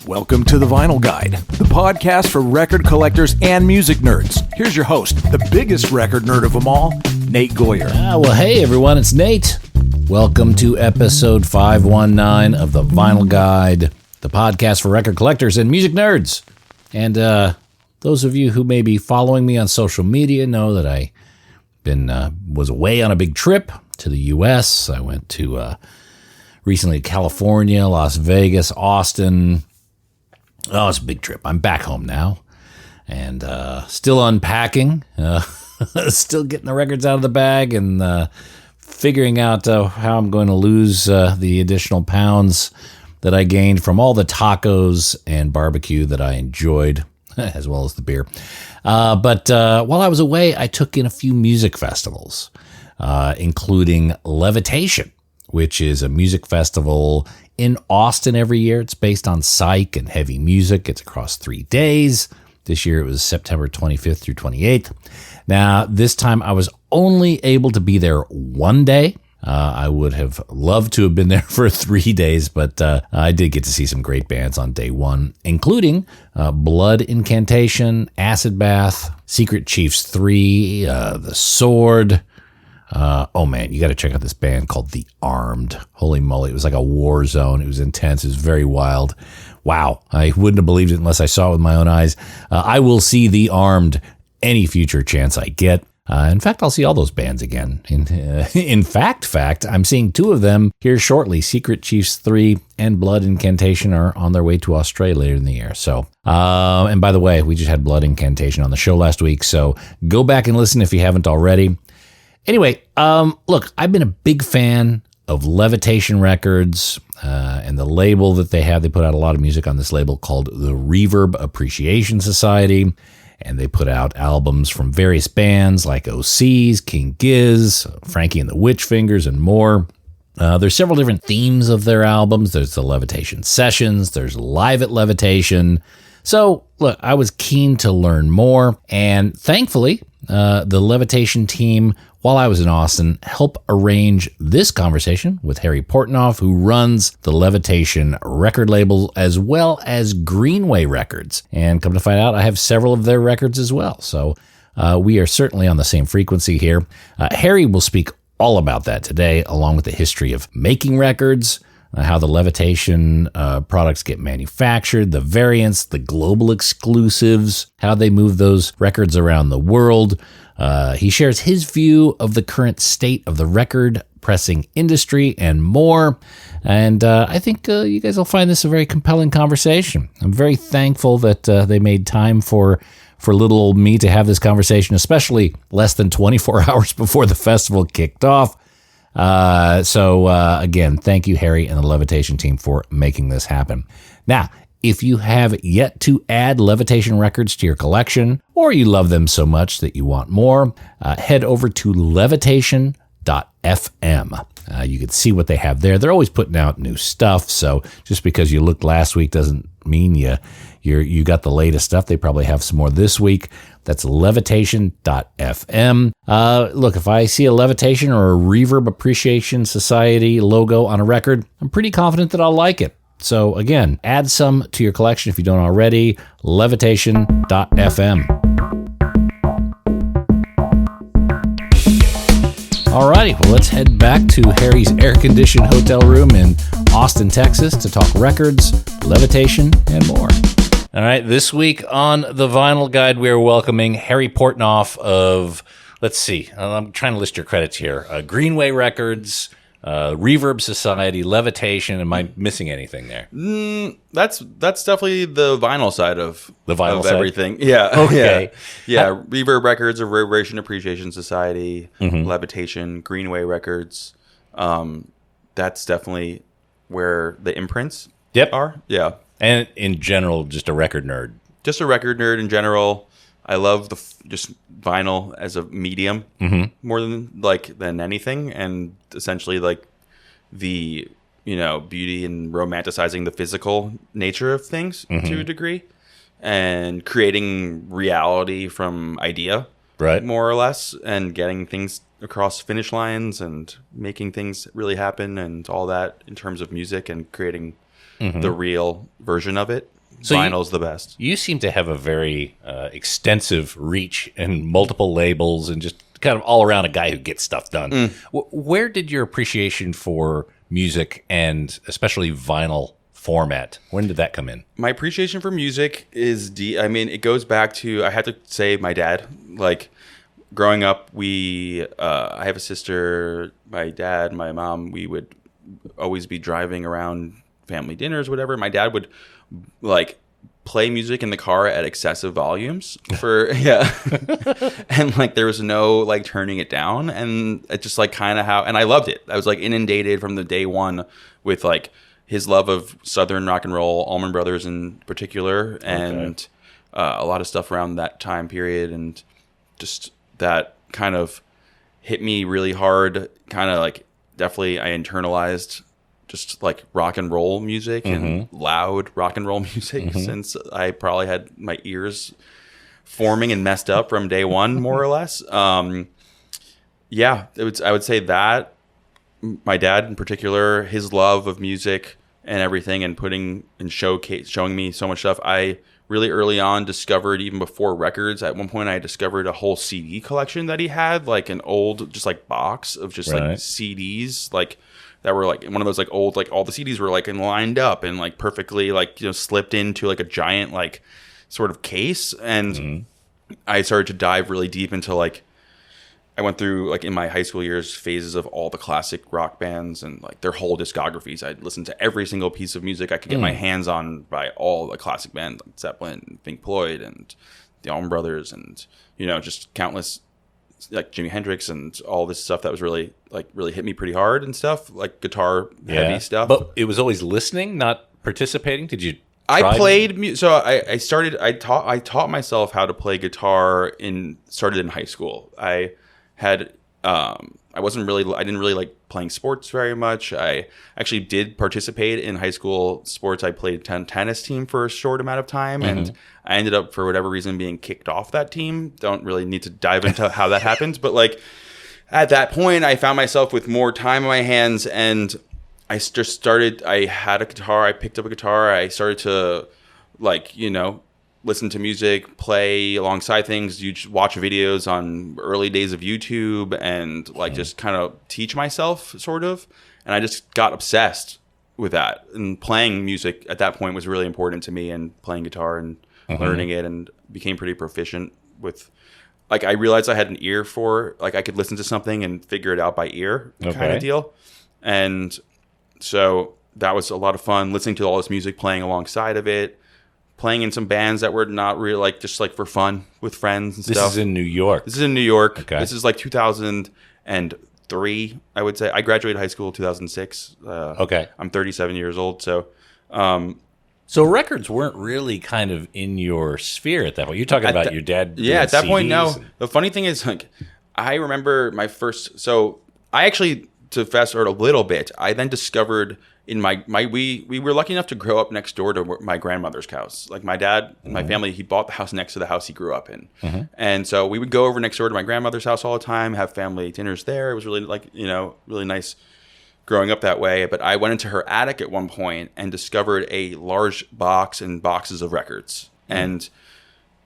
Welcome to The Vinyl Guide, the podcast for record collectors and music nerds. Here's your host, the biggest record nerd of them all, Nate Goyer. Well, hey everyone, it's Nate. Welcome to episode 519 of The Vinyl Guide, the podcast for record collectors and music nerds. And those of you who may be following me on social media know that I was away on a big trip to the U.S. I went to recently California, Las Vegas, Austin. Oh, it's a big trip. I'm back home now and still unpacking, still getting the records out of the bag and figuring out how I'm going to lose the additional pounds that I gained from all the tacos and barbecue that I enjoyed, as well as the beer. But while I was away, I took in a few music festivals, including Levitation, which is a music festival in Austin every year. It's based on psych and heavy music. It's across 3 days. This year it was September 25th through 28th. Now, this time I was only able to be there one day. I would have loved to have been there for 3 days, but I did get to see some great bands on day one, including Blood Incantation, Acid Bath, Secret Chiefs 3, The Sword. Oh man, you got to check out this band called The Armed. Holy moly, it was like a war zone. It was intense. It was very wild. Wow, I wouldn't have believed it unless I saw it with my own eyes. I will see The Armed any future chance I get. In fact, I'll see all those bands again. In fact, I'm seeing two of them here shortly. Secret Chiefs 3 and Blood Incantation are on their way to Australia later in the year. So, and by the way, we just had Blood Incantation on the show last week, so go back and listen if you haven't already. Anyway, look, I've been a big fan of Levitation Records and the label that they have. They put out a lot of music on this label called the Reverb Appreciation Society, and they put out albums from various bands like OC's, King Giz, Frankie and the Witch Fingers, and more. There's several different themes of their albums. There's the Levitation Sessions. There's Live at Levitation. So, look, I was keen to learn more, and thankfully, the Levitation team, while I was in Austin, helped arrange this conversation with Harry Portnof, who runs the Levitation record label as well as Greenway Records. And come to find out, I have several of their records as well. So we are certainly on the same frequency here. Harry will speak all about that today, along with the history of making records, how the Levitation products get manufactured, the variants, the global exclusives, how they move those records around the world. He shares his view of the current state of the record pressing industry and more. And I think you guys will find this a very compelling conversation. I'm very thankful that they made time for little old me to have this conversation, especially less than 24 hours before the festival kicked off. So again, thank you, Harry and the Levitation team, for making this happen. Now, if you have yet to add Levitation records to your collection, or you love them so much that you want more, head over to levitation.fm. You can see what they have there. They're always putting out new stuff, so just because you looked last week doesn't mean you got the latest stuff. They probably have some more this week. That's levitation.fm. Look, if I see a Levitation or a Reverb Appreciation Society logo on a record, I'm pretty confident that I'll like it. So again, add some to your collection if you don't already. Levitation.fm. Alrighty, well, let's head back to Harry's air-conditioned hotel room in Austin, Texas to talk records, Levitation, and more. All right, this week on The Vinyl Guide, we are welcoming Harry Portnof of, let's see, I'm trying to list your credits here, Greenway Records, Reverb Society, Levitation. Am I missing anything there? That's definitely the vinyl side of everything. Yeah. Okay. Yeah. Reverb Records, Reverb Appreciation Society, Levitation, Greenway Records. That's definitely where the imprints are. Yeah. And in general, just a record nerd. Just a record nerd in general. I love just vinyl as a medium more than anything, and essentially like the beauty and romanticizing the physical nature of things to a degree, and creating reality from idea right? More or less, and getting things across finish lines and making things really happen and all that in terms of music and creating the real version of it. So Vinyl's the best. You seem to have a very extensive reach and multiple labels and just kind of all around a guy who gets stuff done. Where did your appreciation for music and especially vinyl format, when did that come in? My appreciation for music is deep. I mean, it goes back to, I had to say my dad. Like, growing up, I have a sister, my dad, my mom, we would always be driving around family dinners, whatever. My dad would like play music in the car at excessive volumes for and like there was no like turning it down, and it just like kind of how, and I loved it. I was like inundated from the day one with like his love of Southern rock and roll, Allman Brothers in particular, and a lot of stuff around that time period, and just that kind of hit me really hard. Kind of like definitely I internalized just like rock and roll music and loud rock and roll music since I probably had my ears forming and messed up from day one, more or less. I would say that my dad in particular, his love of music and everything, and showing me so much stuff. I really early on discovered, even before records, at one point I discovered a whole CD collection that he had, like an old just like box of just like CDs, like that were like one of those like old, like all the CDs were like lined up and like perfectly like, you know, slipped into like a giant like sort of case. And I started to dive really deep into like, I went through like in my high school years phases of all the classic rock bands and like their whole discographies. I'd listen to every single piece of music I could get my hands on by all the classic bands like Zeppelin, Pink Floyd, and the Allman Brothers, and, you know, just countless, like Jimi Hendrix and all this stuff that was really hit me pretty hard and stuff, like guitar heavy stuff. But it was always listening, not participating. Did you? I played so I taught myself how to play guitar started in high school. I didn't really like playing sports very much. I actually did participate in high school sports. I played tennis team for a short amount of time, and I ended up, for whatever reason, being kicked off that team. Don't really need to dive into how that happened, but like at that point, I found myself with more time on my hands, and I just started. I had a guitar. I picked up a guitar. I started to, like, you know, listen to music, play alongside things. You watch videos on early days of YouTube, and like just kind of teach myself, sort of. And I just got obsessed with that. And playing music at that point was really important to me, and playing guitar and learning it, and became pretty proficient with. Like, I realized I had an ear for, like, I could listen to something and figure it out by ear kind of deal. And so that was a lot of fun, listening to all this music, playing alongside of it, playing in some bands that were not really, like, just, like, for fun with friends and stuff. This is in New York. This is in New York. Okay. This is, like, 2003, I would say. I graduated high school in 2006. Okay. I'm 37 years old, so... So records weren't really kind of in your sphere at that point. You're talking about your dad. Yeah, at that CDs point, no. The funny thing is, like, I remember my first. So I actually, to fast forward a little bit, I then discovered in we were lucky enough to grow up next door to my grandmother's house. Like, my dad, my family, he bought the house next to the house he grew up in, and so we would go over next door to my grandmother's house all the time, have family dinners there. It was really, like, you know, really nice growing up that way. But I went into her attic at one point and discovered a large box and boxes of records, and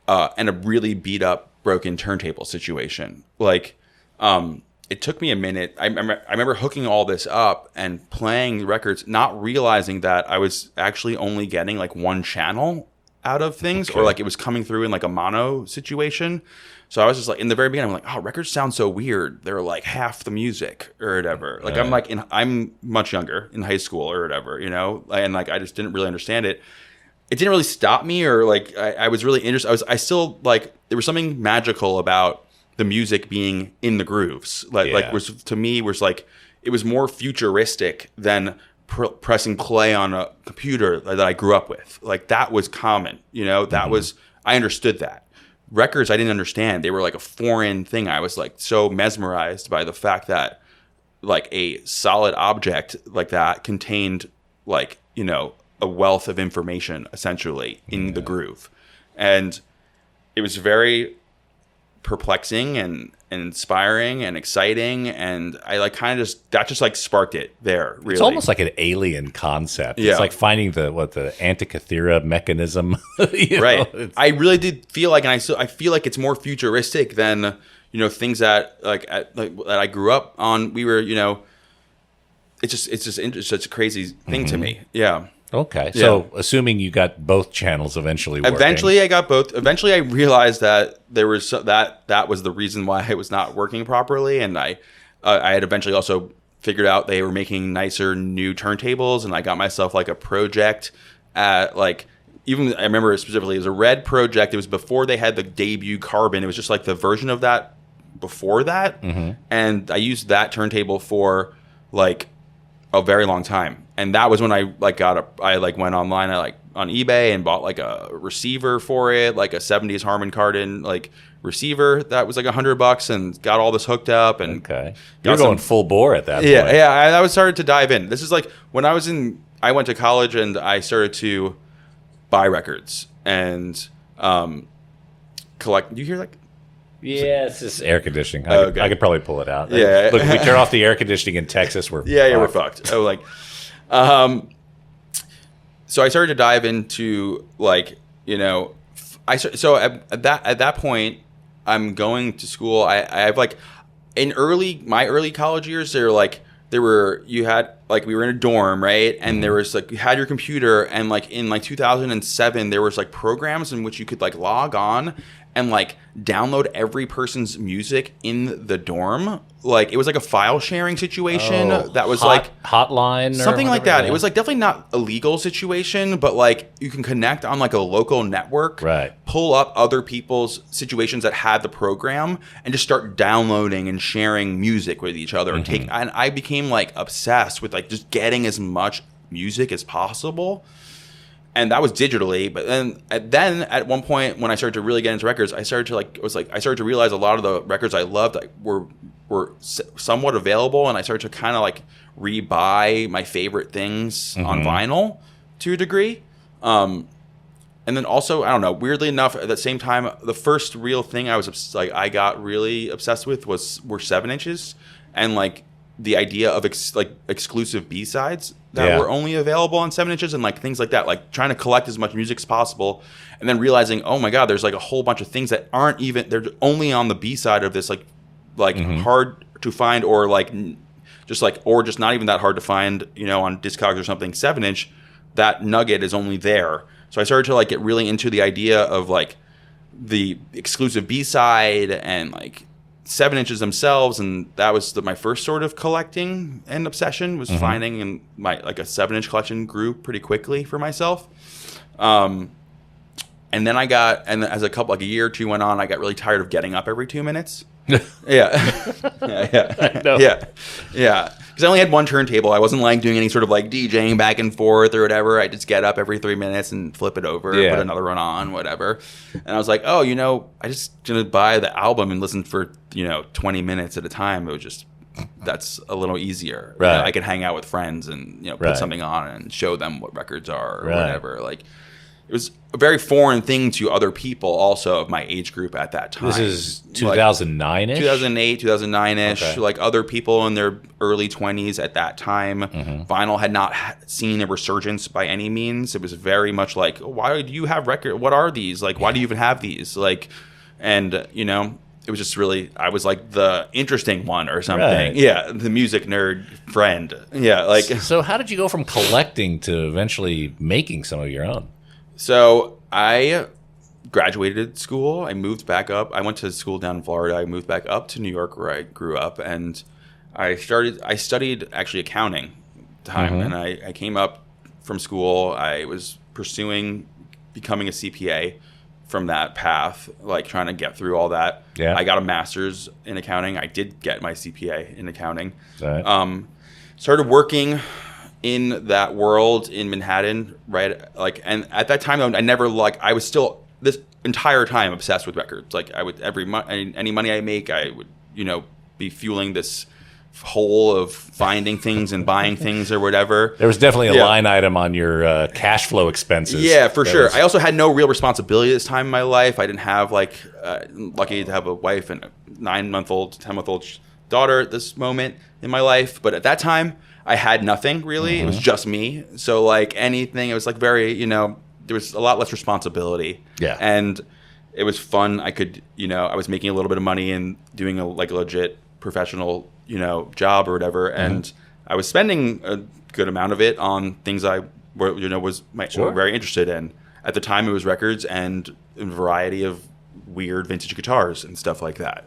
a really beat up, broken turntable situation. Like, it took me a minute. I remember hooking all this up and playing records, not realizing that I was actually only getting like one channel out of things, or like it was coming through in like a mono situation. So I was just like, in the very beginning, I'm like, oh, records sound so weird. They're like half the music or whatever. Like, I'm much younger, in high school or whatever, you know? And like, I just didn't really understand it. It didn't really stop me, or like, I was really interested. I still, like, there was something magical about the music being in the grooves. Like was, to me, was like, it was more futuristic than pressing play on a computer that I grew up with. Like, that was common, you know? That was, I understood that. Records, I didn't understand. They were like a foreign thing. I was like so mesmerized by the fact that, like, a solid object like that contained, like, you know, a wealth of information essentially in the groove. And it was very perplexing and inspiring and exciting, and I like kind of just like sparked it there. Really, It's almost like an alien concept. Yeah. It's like finding the Antikythera mechanism. Right. I really did feel like, and I feel like it's more futuristic than things that that I grew up on. We were it's just such a crazy thing to me. Yeah. Okay. So assuming you got both channels eventually working. Eventually I got both. Eventually I realized that there was that was the reason why it was not working properly, and I had eventually also figured out they were making nicer new turntables, and I got myself like a project at even I remember specifically it was a red project. It was before they had the debut Carbon. It was just like the version of that before that. And I used that turntable for like a very long time. And that was when I went online, on eBay and bought like a receiver for it, like a 70s Harman Kardon receiver that was like $100, and got all this hooked up. And you're going full bore at that point. Yeah, I was started to dive in. This is like when I went to college and I started to buy records and collect. Do you hear like? Yeah, it's just air conditioning. Okay. I could probably pull it out. Yeah. Look, if we turn off the air conditioning in Texas, we're we're fucked. So I started to dive into at that point I'm going to school. I have my early college years. We were in a dorm, right? And there was you had your computer, and in 2007 there was programs in which you could log on and download every person's music in the dorm. It was a file sharing situation that was hotline or something like whatever, that. It was definitely not a legal situation, but you can connect on a local network, right? Pull up other people's situations that had the program and just start downloading and sharing music with each other. And I became obsessed with just getting as much music as possible. And that was digitally, but then at one point when I started to really get into records, I started to realize a lot of the records I loved were somewhat available, and I started to kind of rebuy my favorite things on vinyl to a degree. And then also, I don't know, weirdly enough, at the same time, the first real thing I got really obsessed with were 7-inches, and the idea of exclusive B-sides that were only available on 7-inches, and things like that, trying to collect as much music as possible, and then realizing, oh my God, there's a whole bunch of things that aren't even, they're only on the B-side of this hard to find, or just not even that hard to find, on Discogs or something. 7-inch, that nugget is only there. So I started to get really into the idea of the exclusive B-side and 7-inches themselves, and that was my first sort of collecting and obsession was finding, and my a 7-inch collection grew pretty quickly for myself. And then as a year or two went on, I got really tired of getting up every 2 minutes. Yeah. Because I only had one turntable. I wasn't doing any sort of DJing back and forth or whatever. I just get up every 3 minutes and flip it over, put another one on, whatever. And I was like, I just gonna buy the album and listen for 20 minutes at a time. It was just, that's a little easier. Right. I could hang out with friends and put something on and show them what records are or whatever. It was a very foreign thing to other people also of my age group at that time. This is 2009-ish? 2008, 2009-ish. Okay. Other people in their early 20s at that time. Vinyl had not seen a resurgence by any means. It was very much why do you have record? What are these? Why do you even have these? And, it was just really, I was the interesting one or something. Right. Yeah, the music nerd friend. Yeah, So how did you go from collecting to eventually making some of your own? So I graduated school. I moved back up. I went to school down in Florida. I moved back up to New York where I grew up, and I studied actually accounting at the time. And I came up from school. I was pursuing becoming a CPA from that path, trying to get through all that. Yeah. I got a master's in accounting. I did get my CPA in accounting. Right. Started working in that world in Manhattan, right? And at that time, I never I was still this entire time obsessed with records. I would any money I make, I would be fueling this hole of finding things and buying things or whatever. There was definitely a line item on your cash flow expenses. Yeah, for sure. I also had no real responsibility at this time in my life. I didn't have lucky to have a wife and a 9-month-old, 10-month-old daughter at this moment in my life. But at that time, I had nothing really. It was just me. So like anything, it was like very, there was a lot less responsibility. Yeah. And it was fun. I could, I was making a little bit of money and doing a legit professional, job or whatever. And I was spending a good amount of it on things I was very interested in. At the time, it was records and a variety of weird vintage guitars and stuff like that.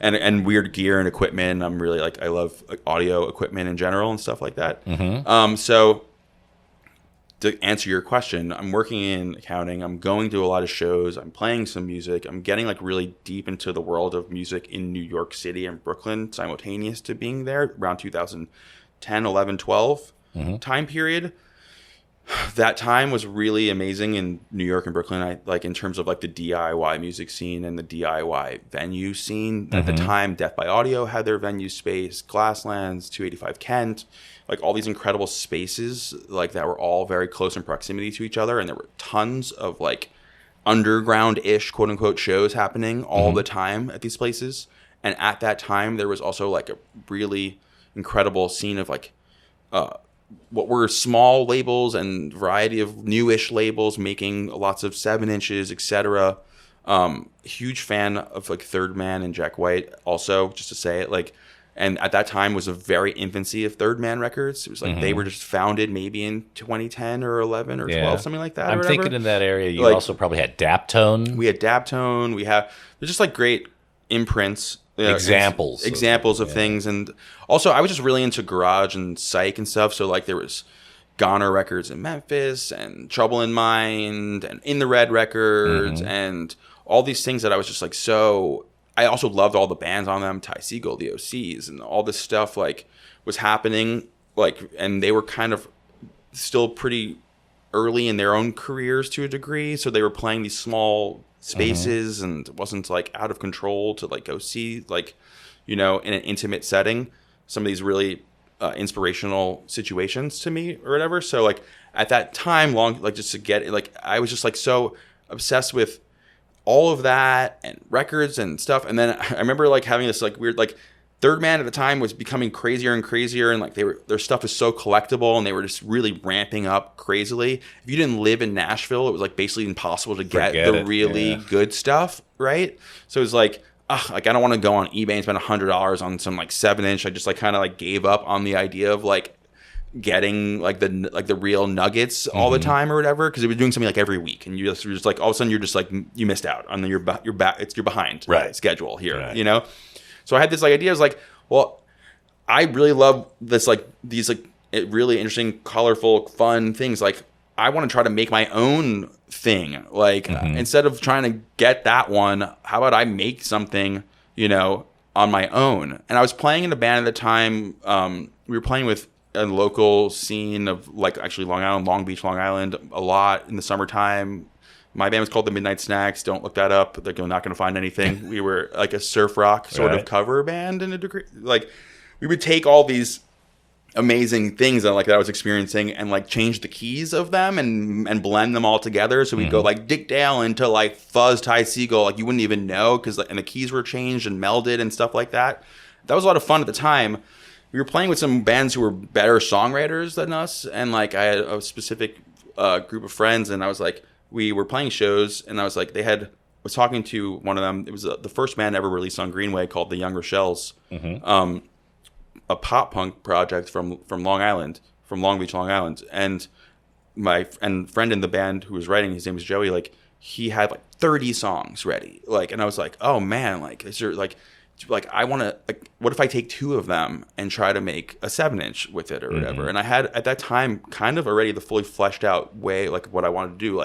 And weird gear and equipment. I'm really I love audio equipment in general and stuff like that. So to answer your question, I'm working in accounting. I'm going to a lot of shows. I'm playing some music. I'm getting really deep into the world of music in New York City and Brooklyn simultaneous to being there around 2010, 11, 12 time period. That time was really amazing in New York and Brooklyn. In terms of the DIY music scene and the DIY venue scene. At the time, Death by Audio had their venue space, Glasslands, 285 Kent, all these incredible spaces that were all very close in proximity to each other, and there were tons of underground-ish quote unquote shows happening all the time at these places. And at that time, there was also a really incredible scene of what were small labels and variety of newish labels making lots of 7 inches, etc. Huge fan of Third Man and Jack White also, just to say it. And at that time was a very infancy of Third Man Records. It was they were just founded maybe in 2010 or 11 or 12, something like that. I'm thinking in that area, you also probably had Daptone. We had Daptone. There's just great imprints. Examples of things. And also I was just really into garage and psych and stuff. So there was Goner Records in Memphis and Trouble in Mind and In the Red Records and all these things that I was just so... I also loved all the bands on them, Ty Segall, the OCs, and all this stuff was happening and they were kind of still pretty early in their own careers to a degree. So they were playing these small spaces and it wasn't out of control to go see in an intimate setting some of these really inspirational situations to me or whatever. So at that time just to get I was just so obsessed with all of that and records and stuff. And then I remember having this weird Third Man at the time was becoming crazier and crazier, and their stuff was so collectible, and they were just really ramping up crazily. If you didn't live in Nashville, it was basically impossible to get the really good stuff, right? So it was I don't want to go on eBay and spend $100 on some 7-inch. I just kind of gave up on the idea of getting the real nuggets all the time or whatever, because they were doing something every week, and you're just all of a sudden you're just you missed out on you're behind schedule here, So I had this idea. I was well, I really love this these really interesting, colorful, fun things. I want to try to make my own thing. Instead of trying to get that one, how about I make something on my own? And I was playing in a band at the time. We were playing with a local scene of actually Long Beach, Long Island a lot in the summertime. My band was called the Midnight Snacks. Don't look that up. They're not going to find anything. We were a surf rock sort of cover band in a degree. We would take all these amazing things that I was experiencing and change the keys of them and blend them all together. So we'd go Dick Dale into fuzz Ty Segall. You wouldn't even know because and the keys were changed and melded and stuff like that. That was a lot of fun at the time. We were playing with some bands who were better songwriters than us, and I had a specific group of friends, and I was we were playing shows, and I was was talking to one of them. It was the first band ever released on Greenway called the Young Rochelles, a pop punk project from Long Island, from Long Beach, Long Island. And my friend in the band who was writing, his name was Joey. He had 30 songs ready. And I was oh man, is there I want to, what if I take 2 of them and try to make a 7-inch with it or whatever? And I had at that time kind of already the fully fleshed out way, what I wanted to do,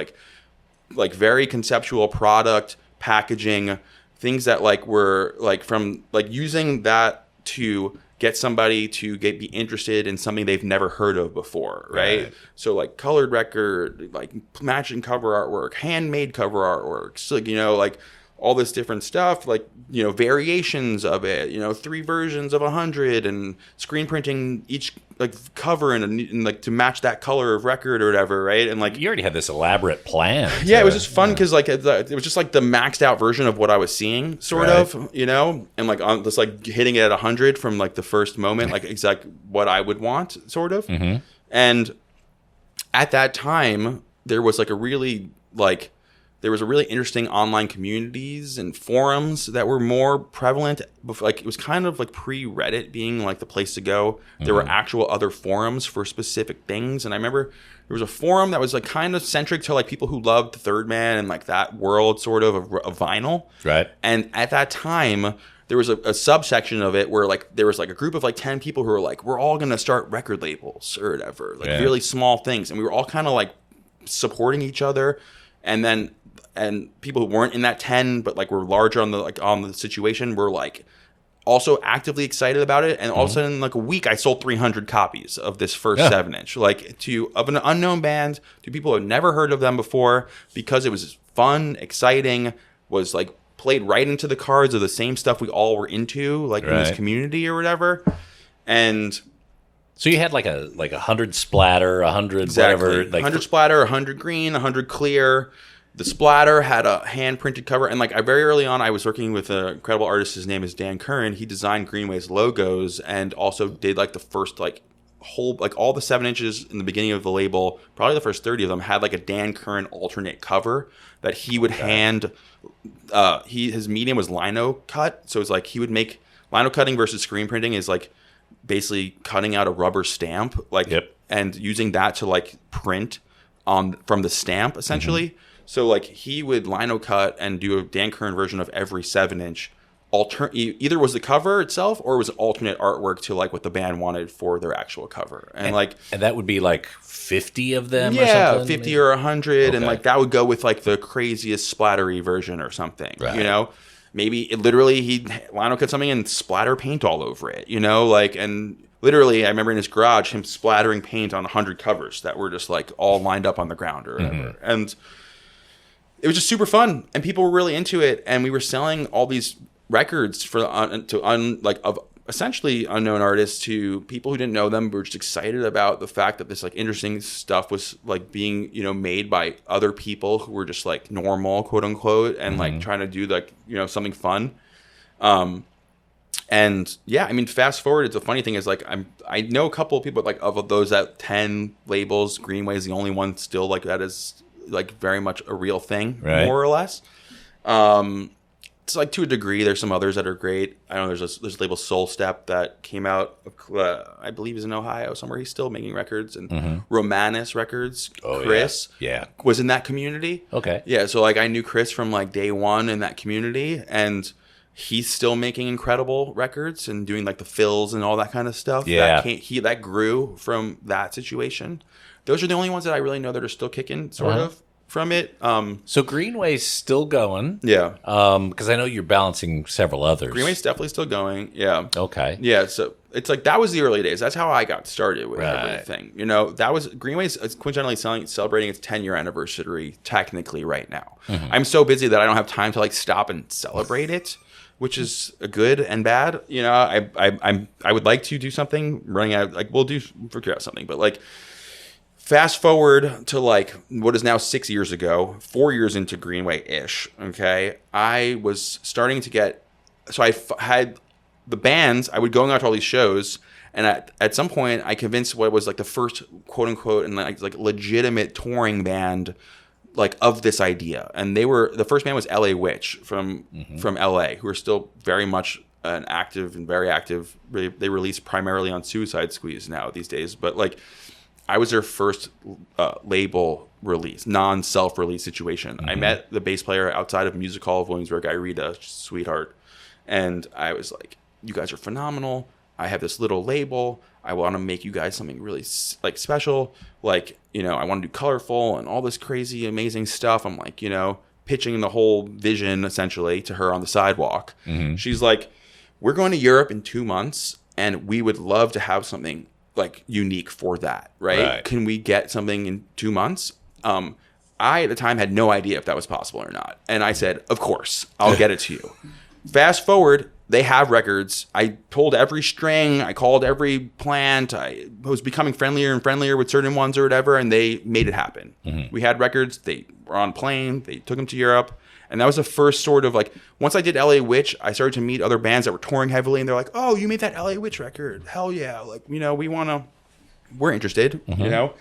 very conceptual product packaging, things that were from using that to get somebody to be interested in something they've never heard of before, right? So colored record, matching cover artwork, handmade cover artwork, all this different stuff, like, you know, variations of it, you know, 3 versions of 100 and screen printing each like cover and like to match that color of record or whatever, right? And like You already had this elaborate plan. yeah, it was just fun because like it was just like the maxed out version of what I was seeing, sort of, you know, and like on just like hitting it at 100 from like the first moment, like exactly what I would want, sort of. And at that time, there was a really interesting online communities and forums that were more prevalent. Like it was kind of like pre-Reddit being like the place to go. There were actual other forums for specific things. And I remember there was a forum that was like kind of centric to like people who loved Third Man and like that world sort of vinyl. Right. And at that time, there was a subsection of it where like there was like a group of like 10 people who were like, we're all going to start record labels or whatever, like really small things. And we were all kind of like supporting each other. And people who weren't in that 10, but like were larger on the situation, were like also actively excited about it. And all of a sudden, in like a week, I sold 300 copies of this first 7-inch, like of an unknown band, to people who had never heard of them before, because it was fun, exciting, was like played right into the cards of the same stuff we all were into, like in this community or whatever. And so you had like 100 splatter, 100 whatever, like 100 splatter, 100 green, 100 clear. The splatter had a hand printed cover, and like very early on, I was working with an incredible artist. His name is Dan Curran. He designed Greenway's logos and also did like the first like whole like all the 7 inches in the beginning of the label. Probably the first 30 of them had like a Dan Curran alternate cover that he would hand. His medium was lino cut, so it's like he would make lino cutting versus screen printing is like basically cutting out a rubber stamp, like and using that to like print from the stamp essentially. So like he would lino cut and do a Dan Curran version of every 7-inch. Either was the cover itself or it was alternate artwork to like what the band wanted for their actual cover. And that would be like 50 of them. Yeah, or something? 50 or 100, and like that would go with like the craziest splattery version or something. You know, maybe he'd lino cut something and splatter paint all over it. You know, like and. Literally, I remember in his garage him splattering paint on 100 covers that were just like all lined up on the ground or whatever. And it was just super fun, and people were really into it. And we were selling all these records of essentially unknown artists to people who didn't know them, but were just excited about the fact that this like interesting stuff was like being, you know, made by other people who were just like normal, quote unquote, and like trying to do like, you know, something fun. And yeah, I mean, fast forward, it's a funny thing is like I know a couple of people like of those at 10 labels, Greenway is the only one still like that is like very much a real thing, more or less. It's like to a degree. There's some others that are great. I know there's a label Soul Step that came out, I believe is in Ohio somewhere. He's still making records, and Romanus Records. Chris was in that community. Okay. Yeah, so like I knew Chris from like day one in that community, and he's still making incredible records and doing like the fills and all that kind of stuff. Yeah. That grew from that situation. Those are the only ones that I really know that are still kicking sort of from it. So Greenway's still going. Yeah. Because I know you're balancing several others. Greenway's definitely still going. Yeah. Okay. Yeah. So it's like that was the early days. That's how I got started with everything. You know, that was Greenway's coincidentally celebrating its 10-year anniversary technically right now. I'm so busy that I don't have time to like stop and celebrate it, which is a good and bad. You know, I would like to do something. Running out, like we'll figure out something, but like fast forward to like what is now 6 years ago, 4 years into Greenway-ish. Okay, I was starting to get. So I had the bands. I would going out to all these shows, and at some point, I convinced what was like the first quote unquote and like legitimate touring band. Like of this idea, and the first band was LA Witch from LA, who are still very much an active and very active. They release primarily on Suicide Squeeze now these days, but like I was their first label release, non-self release situation. I met the bass player outside of Music Hall of Williamsburg, Irita, sweetheart, and I was like, "You guys are phenomenal. I have this little label. I want to make you guys something really like special. Like, you know, I want to do colorful and all this crazy, amazing stuff." I'm like, you know, pitching the whole vision essentially to her on the sidewalk. She's like, "We're going to Europe in 2 months, and we would love to have something like unique for that, right? Can we get something in 2 months?" I at the time had no idea if that was possible or not. And I said, of course, I'll get it to you. Fast forward, they have records. I pulled every string. I called every plant. I was becoming friendlier and friendlier with certain ones or whatever, and they made it happen. We had records. They were on a plane. They took them to Europe. And that was the first sort of like, once I did LA Witch, I started to meet other bands that were touring heavily, and they're like, oh, you made that LA Witch record. Hell yeah. Like, you know, we're interested, you know?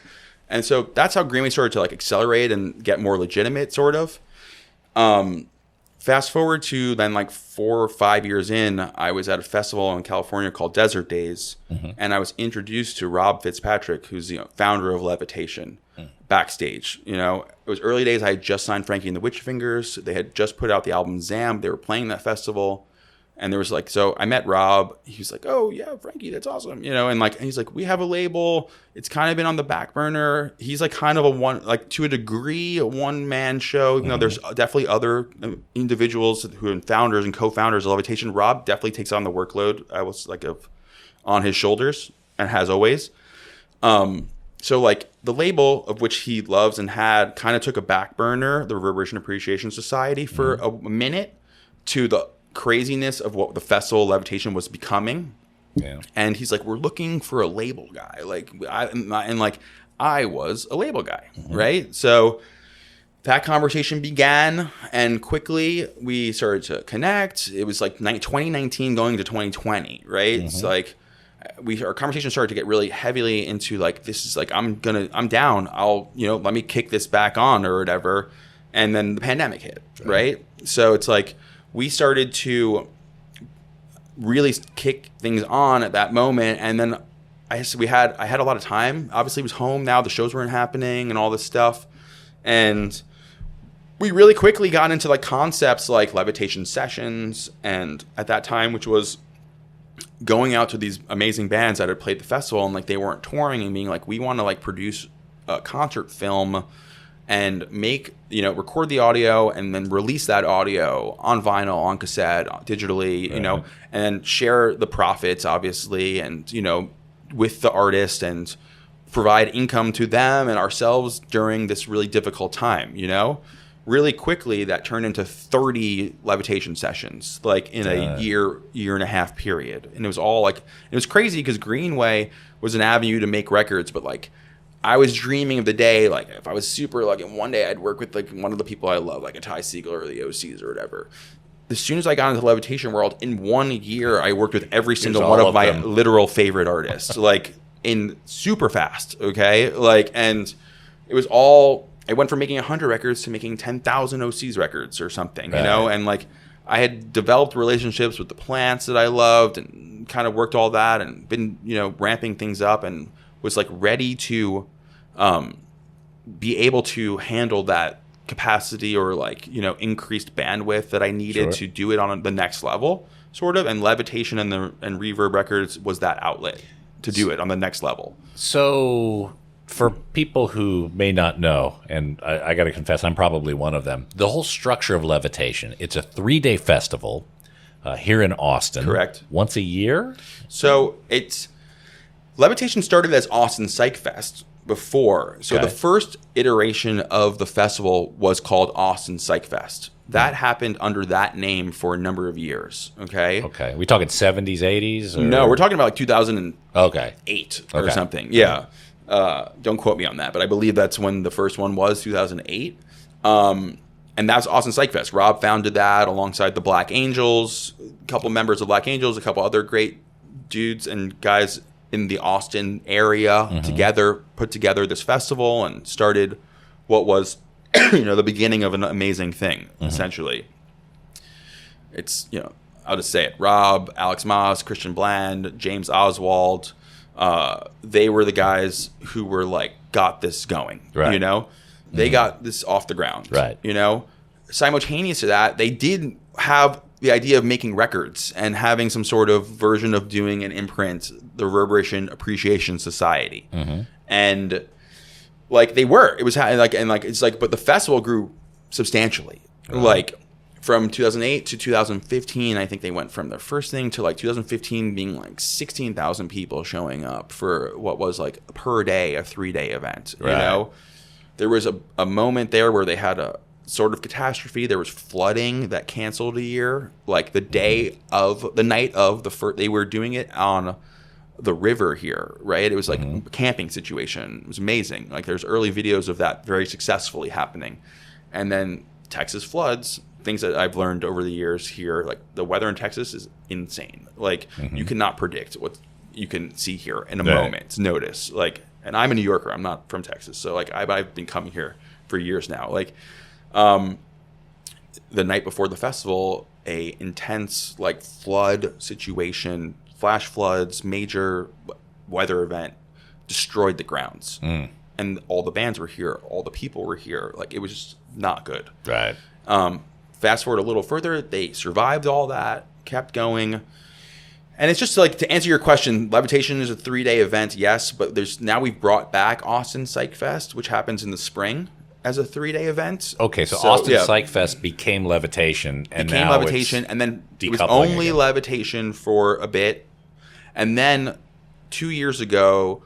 And so that's how Greenway started to like accelerate and get more legitimate, sort of. Fast forward to then like 4 or 5 years in, I was at a festival in California called Desert Days, and I was introduced to Rob Fitzpatrick, who's founder of Levitation, backstage. You know, it was early days. I had just signed Frankie and the Witch Fingers. They had just put out the album Zam. They were playing that festival. And there was like, so I met Rob. He was like, oh yeah, Frankie, that's awesome. You know, and he's like, we have a label. It's kind of been on the back burner. He's like kind of to a degree, a one-man show. You know, there's definitely other individuals who are founders and co-founders of Levitation. Rob definitely takes on the workload. I was like on his shoulders and has always. So like the label of which he loves and had kind of took a back burner, the Reverb Appreciation Society, for a minute, to the craziness of what the festival Levitation was becoming. Yeah. And he's like, we're looking for a label guy. Like, I was a label guy, right? So that conversation began, and quickly we started to connect. It was like 2019 going to 2020, right? It's like our conversation started to get really heavily into like, this is like, I'm down. I'll, let me kick this back on or whatever. And then the pandemic hit, right? So it's like, we started to really kick things on at that moment. And then I had a lot of time. Obviously, it was home now. The shows weren't happening and all this stuff. And we really quickly got into like concepts like Levitation sessions. And at that time, which was going out to these amazing bands that had played the festival and like they weren't touring, and being like, we want to like produce a concert film and record the audio and then release that audio on vinyl, on cassette, digitally, and then share the profits, obviously, and, with the artist, and provide income to them and ourselves during this really difficult time, Really quickly, that turned into 30 Levitation sessions, like in a year and a half period. And it was all like, it was crazy because Greenway was an avenue to make records, but like, I was dreaming of the day, like if I was super lucky, and one day I'd work with like one of the people I love, like a Ty Segall or the OCs or whatever. As soon as I got into the Levitation world, in 1 year, I worked with every single one of my literal favorite artists, like in super fast. Okay. Like, and it was all, I went from making 100 records to making 10,000 OCs records or something, and like I had developed relationships with the plants that I loved and kind of worked all that and been, ramping things up, and was like ready to be able to handle that capacity or like, increased bandwidth that I needed to do it on the next level, sort of. And Levitation and Reverb Records was that outlet to do it on the next level. So for people who may not know, and I got to confess, I'm probably one of them, the whole structure of Levitation, it's a 3-day festival here in Austin. Correct. Once a year? So Levitation started as Austin Psych Fest before. So the first iteration of the festival was called Austin Psych Fest. That happened under that name for a number of years. Okay. We talking 70s, 80s? Or? No, we're talking about like 2008 or something. Yeah. Don't quote me on that, but I believe that's when the first one was, 2008. And that's Austin Psych Fest. Rob founded that alongside the Black Angels, a couple members of Black Angels, a couple other great dudes and guys in the Austin area put together this festival and started what was, the beginning of an amazing thing, essentially. It's, I'll just say it. Rob, Alex Moss, Christian Bland, James Oswald, they were the guys who were like, got this going, They got this off the ground, Simultaneous to that, they did have the idea of making records and having some sort of version of doing an imprint, the Reverb Appreciation Society. And like they were, it was but the festival grew substantially. Like from 2008 to 2015, I think they went from their first thing to like 2015 being like 16,000 people showing up for what was like per day, a 3-day event, there was a moment there where they had a sort of catastrophe. There was flooding that canceled a year. Like the night of the first, they were doing it on the river here, right? It was like a camping situation. It was amazing. Like there's early videos of that very successfully happening. And then Texas floods, things that I've learned over the years here, like the weather in Texas is insane. Like you cannot predict what you can see here in a moment's notice. Like, and I'm a New Yorker. I'm not from Texas. So like I've been coming here for years now. Like the night before the festival, a intense like flood situation, flash floods, major weather event destroyed the grounds. And all the bands were here. All the people were here. Like it was just not good. Right. Fast forward a little further, they survived all that, kept going. And it's just like, to answer your question, Levitation is a 3-day event, yes, but now we've brought back Austin Psych Fest, which happens in the spring as a 3-day event. Okay, so Austin Psych Fest became Levitation, and became now Levitation, and then it was decoupling only again. Levitation for a bit. And then 2 years ago,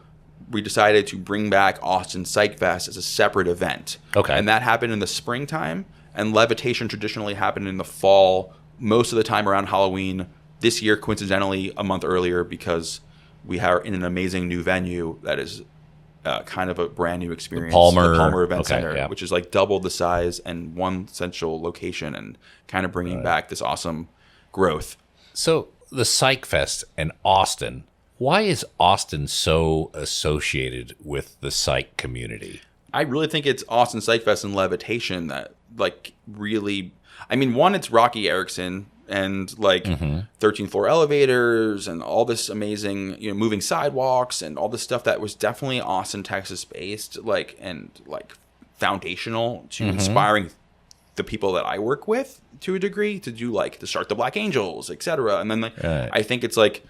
we decided to bring back Austin Psych Fest as a separate event. Okay. And that happened in the springtime, and Levitation traditionally happened in the fall, most of the time around Halloween. This year, coincidentally, a month earlier, because we are in an amazing new venue that is kind of a brand new experience. The Palmer Event okay, Center, yeah. which is like double the size and one central location, and kind of bringing back this awesome growth. So the Psych Fest and Austin, why is Austin so associated with the psych community? I really think it's Austin Psych Fest and Levitation that like really, I mean, one, it's Rocky Erickson and like 13th floor elevators and all this amazing, moving sidewalks and all this stuff that was definitely Austin, Texas based, like, and like foundational to inspiring the people that I work with to a degree to do like to start the Black Angels, etc. And then like, I think it's like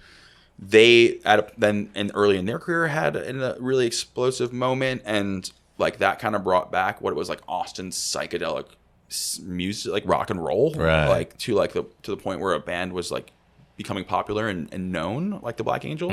they then early in their career had a really explosive moment, and like that kind of brought back what it was like Austin's psychedelic music, like rock and roll, like to the point where a band was like becoming popular and known, like the Black Angels.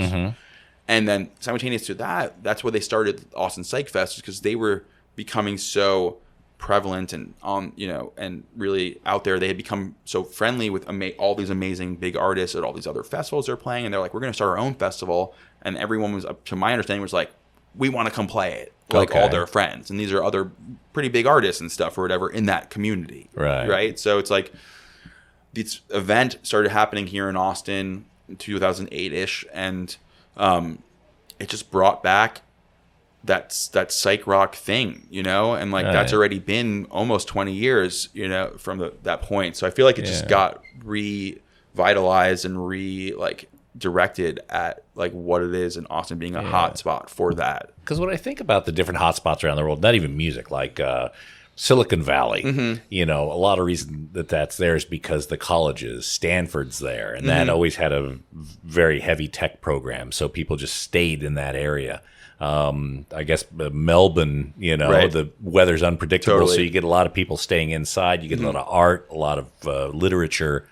And then simultaneous to that, that's where they started Austin Psych Fest, because they were becoming so prevalent and and really out there. They had become so friendly with all these amazing big artists at all these other festivals they're playing, and they're like, we're going to start our own festival. And everyone was, up to my understanding, was like, we want to come play it, like all their friends, and these are other pretty big artists and stuff or whatever in that community, right? So it's like this event started happening here in Austin in 2008-ish, and it just brought back that psych rock thing, and like that's already been almost 20 years, from that point. So I feel like it just got revitalized and directed at like what it is in Austin being a hot spot for that. Because when I think about the different hot spots around the world, not even music, like Silicon Valley, a lot of reason that's there is because the colleges, Stanford's there, and that always had a very heavy tech program, so people just stayed in that area. I guess Melbourne, the weather's unpredictable, so you get a lot of people staying inside. You get a lot of art, a lot of literature.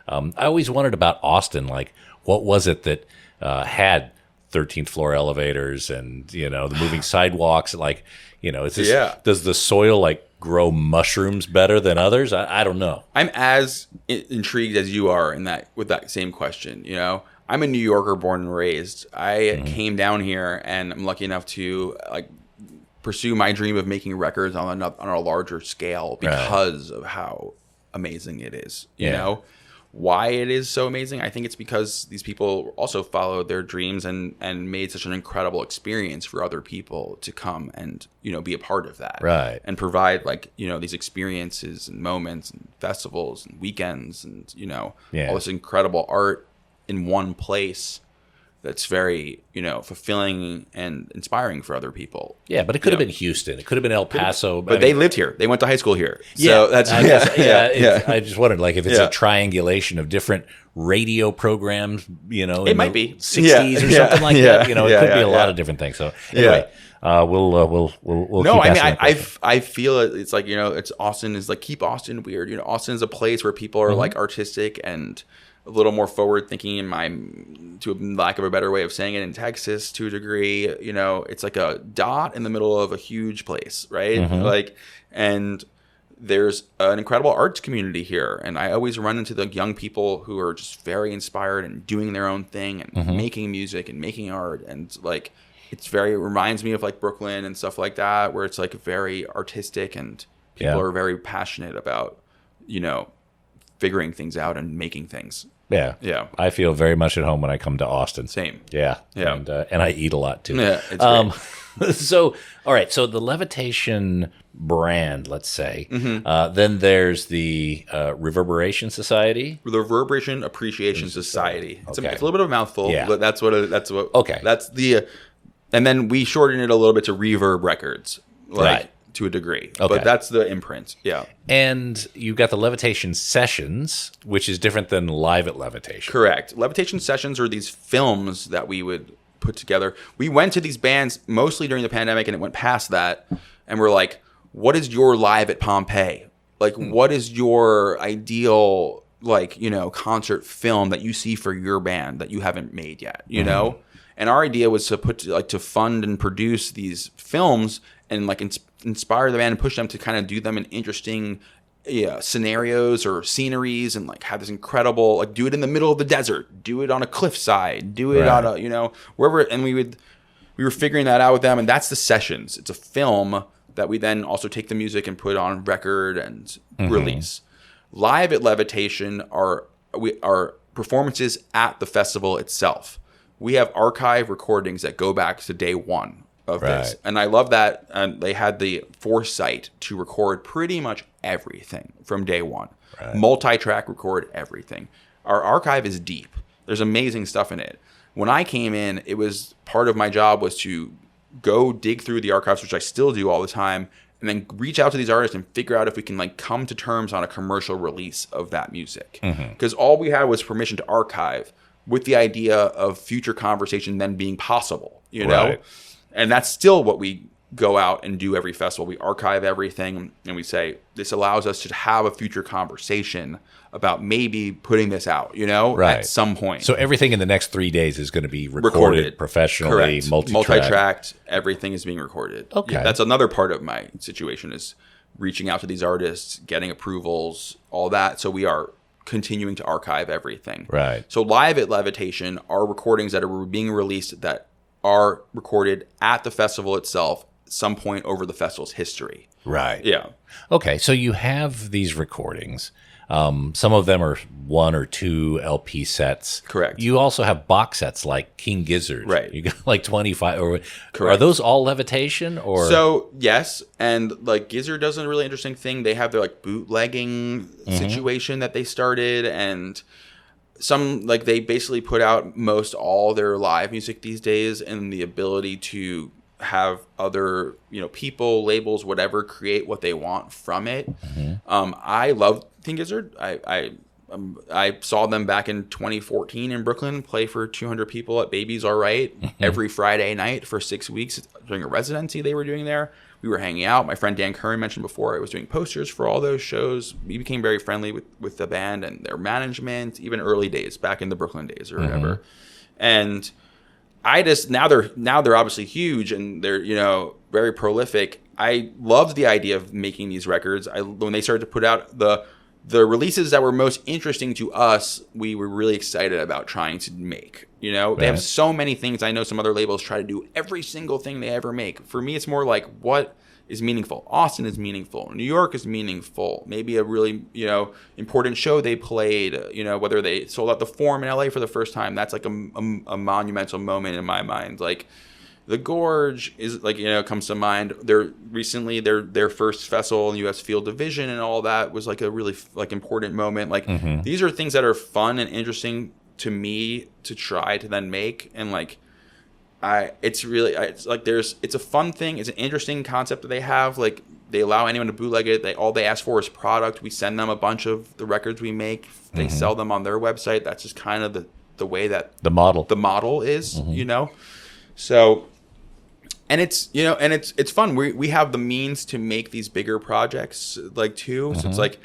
I always wondered about Austin, like what was it that had 13th floor elevators and the moving sidewalks? Like does the soil like grow mushrooms better than others? I don't know. I'm as intrigued as you are with that same question. I'm a New Yorker, born and raised. I came down here, and I'm lucky enough to like pursue my dream of making records on a larger scale because of how amazing it is. You know why it is so amazing? I think it's because these people also followed their dreams and made such an incredible experience for other people to come and be a part of that, and provide like these experiences and moments and festivals and weekends and all this incredible art in one place that's very fulfilling and inspiring for other people. Yeah, but it could have been Houston. It could have been El Paso. But they lived here. They went to high school here. Yeah, so that's I just wondered, like, if it's a triangulation of different radio programs, it might be 60s or something like that. It could be a lot of different things. So anyway, we'll no, keep I mean, asking I feel it's like it's Austin is like, keep Austin weird. Austin is a place where people are like artistic and a little more forward thinking to a lack of a better way of saying it, in Texas to a degree. You know, it's like a dot in the middle of a huge place, right? Like, and there's an incredible arts community here, and I always run into the young people who are just very inspired and doing their own thing and making music and making art, and like it reminds me of like Brooklyn and stuff like that, where it's like very artistic and people are very passionate about, you know, figuring things out and making things. Yeah. I feel very much at home when I come to Austin. Same. Yeah. And I eat a lot too. Yeah, it's great. So, all right. So the Levitation brand, let's say. Then there's the Reverberation Society. The Reverberation Appreciation Society. It's a little bit of a mouthful. Yeah. But that's what. Okay. That's the. And then we shorten it a little bit to Reverb Records, like to a degree. Okay. But that's the imprint. Yeah. And you've got the Levitation Sessions, which is different than Live at Levitation. Correct. Levitation Sessions are these films that we would put together. We went to these bands mostly during the pandemic, and it went past that, and we're like, what is your Live at Pompeii? Like, what is your ideal, like, you know, concert film that you see for your band that you haven't made yet, you know? And our idea was to fund and produce these films and like inspire the band and push them to kind of do them in interesting scenarios or sceneries, and like have this incredible, like, do it in the middle of the desert, do it on a cliffside, do it on a, you know, wherever. And we were figuring that out with them, and that's the Sessions. It's a film that we then also take the music and put on record and release. Live at Levitation are performances at the festival itself. We have archive recordings that go back to day one of this. And I love that. And they had the foresight to record pretty much everything from day one. Multi-track record everything. Our archive is deep. There's amazing stuff in it. When I came in, it was part of my job was to go dig through the archives, which I still do all the time, and then reach out to these artists and figure out if we can like come to terms on a commercial release of that music. Because all we had was permission to archive, with the idea of future conversation then being possible, you know? And that's still what we go out and do every festival. We archive everything, and we say, this allows us to have a future conversation about maybe putting this out, you know, at some point. So everything in the next 3 days is going to be recorded professionally, multi-tracked. Everything is being recorded. Okay. Yeah, that's another part of my situation, is reaching out to these artists, getting approvals, all that. So we are continuing to archive everything. So Live at Levitation are recordings that are being released that are recorded at the festival itself, some point over the festival's history. Yeah. Okay, so you have these recordings. Some of them are 1 or 2 LP sets. Correct. You also have box sets like King Gizzard. You got like 25. Correct. Are those all Levitation? Or so yes, and like Gizzard does a really interesting thing. They have their like bootlegging situation that they started, and some, like, they basically put out most all their live music these days, and the ability to have other, you know, people, labels, whatever, create what they want from it. I love King Gizzard. I saw them back in 2014 in Brooklyn play for 200 people at Baby's All Right every Friday night for 6 weeks during a residency they were doing there. We were hanging out. My friend Dan Curran mentioned before, I was doing posters for all those shows. We became very friendly with the band and their management, even early days, back in the Brooklyn days or whatever. And I just, now they're obviously huge and they're, you know, very prolific. I loved the idea of making these records. When they started to put out the releases that were most interesting to us, we were really excited about trying to make. You know, they have so many things. I know some other labels try to do every single thing they ever make. For me, it's more like, what is meaningful? Austin is meaningful. New York is meaningful. Maybe a really, you know, important show they played, you know, whether they sold out the Forum in LA for the first time. That's like a monumental moment in my mind. Like, the Gorge is, like, you know, comes to mind. Their first festival in the U.S. Field Division and all that was like a really like important moment. Like, these are things that are fun and interesting to me to try to then make. And like, it's a fun thing. It's an interesting concept that they have. Like, they allow anyone to bootleg it. All they ask for is product. We send them a bunch of the records we make. They sell them on their website. That's just kind of the way that the model is, you know? So, and it's, you know, and it's fun. We have the means to make these bigger projects, like, too. So it's like,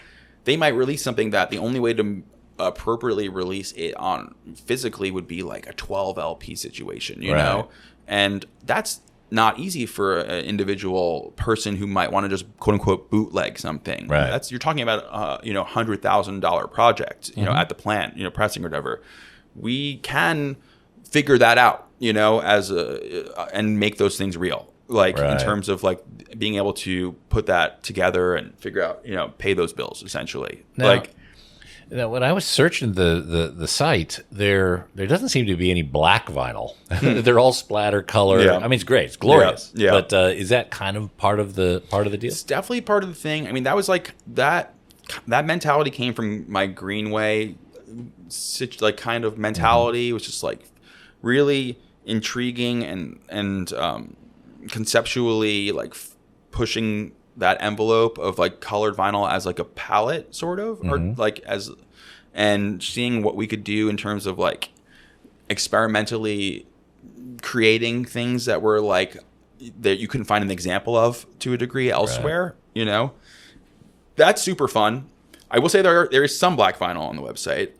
they might release something that the only way to appropriately release it on physically would be like a 12 LP situation, you know? And that's not easy for an individual person who might want to just quote unquote bootleg something. You're talking about $100,000 project, you know, at the plant, you know, pressing or whatever. We can figure that out, you know, and make those things real. Like in terms of like being able to put that together and figure out, you know, pay those bills essentially. Now, when I was searching the site, there doesn't seem to be any black vinyl. They're all splatter color. I mean, it's great, it's glorious. But is that kind of part of the deal? It's definitely part of the thing. I mean, that was like that mentality came from my Greenway like kind of mentality. It was just like really intriguing and conceptually like pushing that envelope of like colored vinyl as like a palette sort of, or like and seeing what we could do in terms of like experimentally creating things that were like that you couldn't find an example of to a degree elsewhere, you know. That's super fun. I will say there is some black vinyl on the website.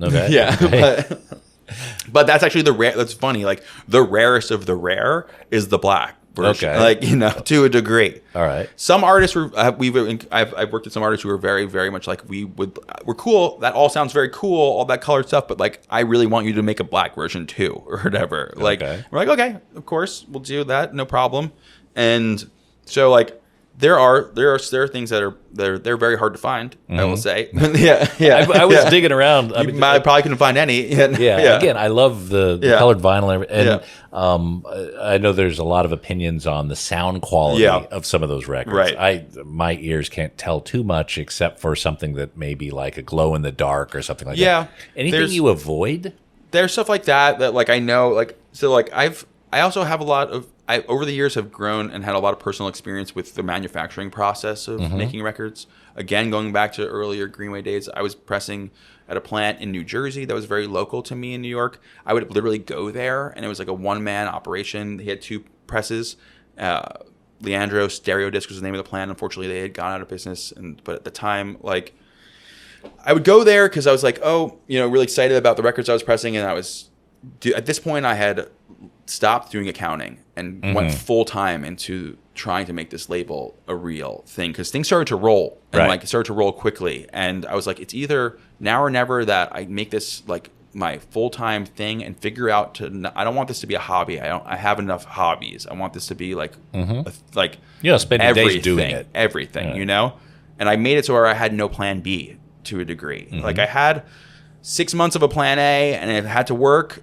But that's actually that's funny. Like the rarest of the rare is the black version. Like, you know, to a degree. All right. Some artists I've worked with some artists who are very, very much like we're cool. That all sounds very cool, all that colored stuff. But like, I really want you to make a black version too, or whatever. Like, we're like, okay, of course, we'll do that, no problem. And so like, there are things that are they're very hard to find. I will say, I was digging around. I probably couldn't find any. Again, I love the colored vinyl, and I know there's a lot of opinions on the sound quality of some of those records. My ears can't tell too much, except for something that may be like a glow in the dark or something like that. Anything you avoid? There's stuff like that like I know, like so like I also have a lot of. I, over the years, have grown and had a lot of personal experience with the manufacturing process of making records. Again, going back to earlier Greenway days, I was pressing at a plant in New Jersey that was very local to me in New York. I would literally go there, and it was like a one-man operation. He had 2 presses. Leandro Stereo Disc was the name of the plant. Unfortunately, they had gone out of business. But at the time, like, I would go there because I was like, really excited about the records I was pressing, and at this point, I had stopped doing accounting and went full time into trying to make this label a real thing, because things started to roll and like started to roll quickly. And I was like, it's either now or never that I make this like my full time thing and figure out I don't want this to be a hobby. I have enough hobbies. I want this to be like spending days doing it, everything, you know. And I made it so where I had no plan B to a degree. Like I had 6 months of a plan A, and it had to work.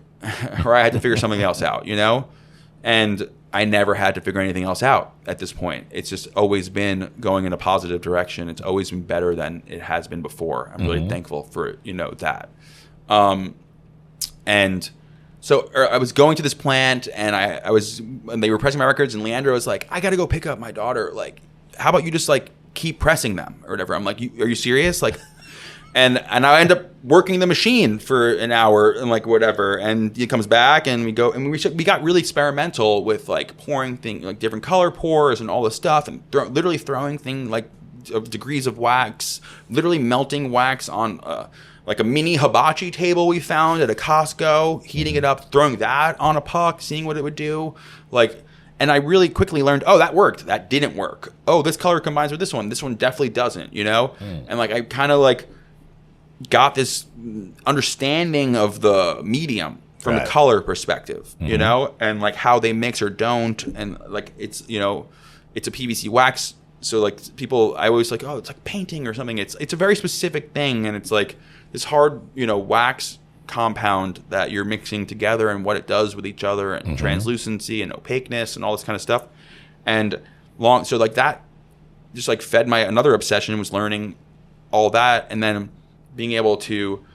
Or I had to figure something else out, you know? And I never had to figure anything else out at this point. It's just always been going in a positive direction. It's always been better than it has been before. I'm really thankful for, that. And so I was going to this plant, and and they were pressing my records, and Leandro was like, I got to go pick up my daughter. Like, how about you just like keep pressing them or whatever? I'm like, are you serious? Like, And I end up working the machine for an hour and like whatever, and he comes back and we go and we got really experimental with like pouring things like different color pours and all this stuff, and literally throwing things like degrees of wax, literally melting wax on like a mini hibachi table we found at a Costco, heating it up, throwing that on a puck, seeing what it would do, like. And I really quickly learned, that worked, that didn't work. Oh, this color combines with this one definitely doesn't, you know. And like I kind of like got this understanding of the medium from the color perspective, you know, and like how they mix or don't. And like, it's, it's a PVC wax. So like I always like, it's like painting or something. It's a very specific thing. And it's like this hard, wax compound that you're mixing together and what it does with each other, and translucency and opaqueness and all this kind of stuff. And so like that just like fed another obsession, was learning all that. And then being able to,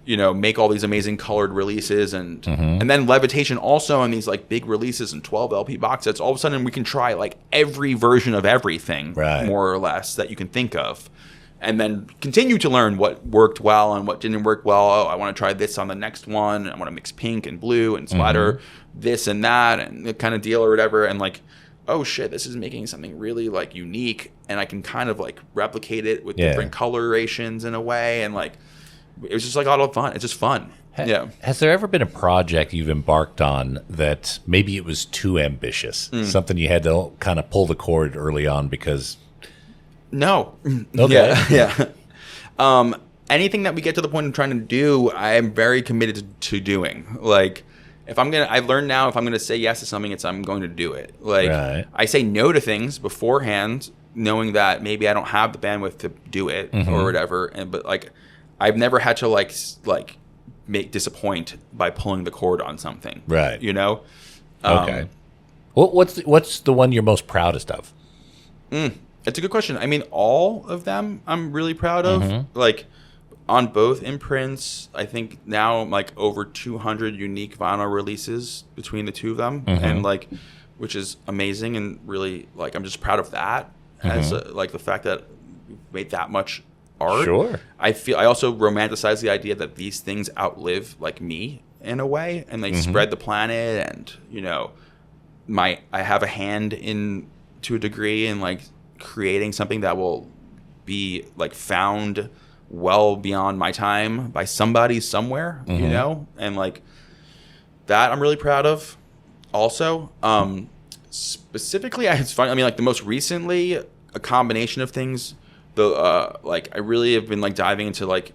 make all these amazing colored releases, and then Levitation also in these like big releases and 12 LP box sets. All of a sudden we can try like every version of everything, more or less, that you can think of, and then continue to learn what worked well and what didn't work well. I want to try this on the next one. I want to mix pink and blue and splatter this and that and the kind of deal or whatever. And like, oh shit, this is making something really like unique, and I can kind of like replicate it with different colorations in a way, and like it was just like a lot of fun. It's just fun. Yeah. Has there ever been a project you've embarked on that maybe it was too ambitious? Something you had to kind of pull the cord early on because... No. Okay. Yeah. Anything that we get to the point of trying to do, I am very committed to doing. Like, I learned now if I'm gonna say yes to something, I'm going to do it. Like, Right. I say no to things beforehand, knowing that maybe I don't have the bandwidth to do it or whatever. But like, I've never had to disappoint by pulling the cord on something. Right. You know. Okay. What's the one you're most proudest of? It's a good question. I mean, all of them I'm really proud of. Like, on both imprints, I think now like over 200 unique vinyl releases between the two of them, and like, which is amazing, and really like I'm just proud of that as like the fact that we've made that much art. Sure. I also romanticize the idea that these things outlive like me in a way, and they spread the planet, and you know, I have a hand in to a degree in like creating something that will be like found well beyond my time by somebody somewhere, you know, and like that I'm really proud of. Also, specifically, it's fun. I mean, like the most recently, a combination of things. Like I really have been like diving into like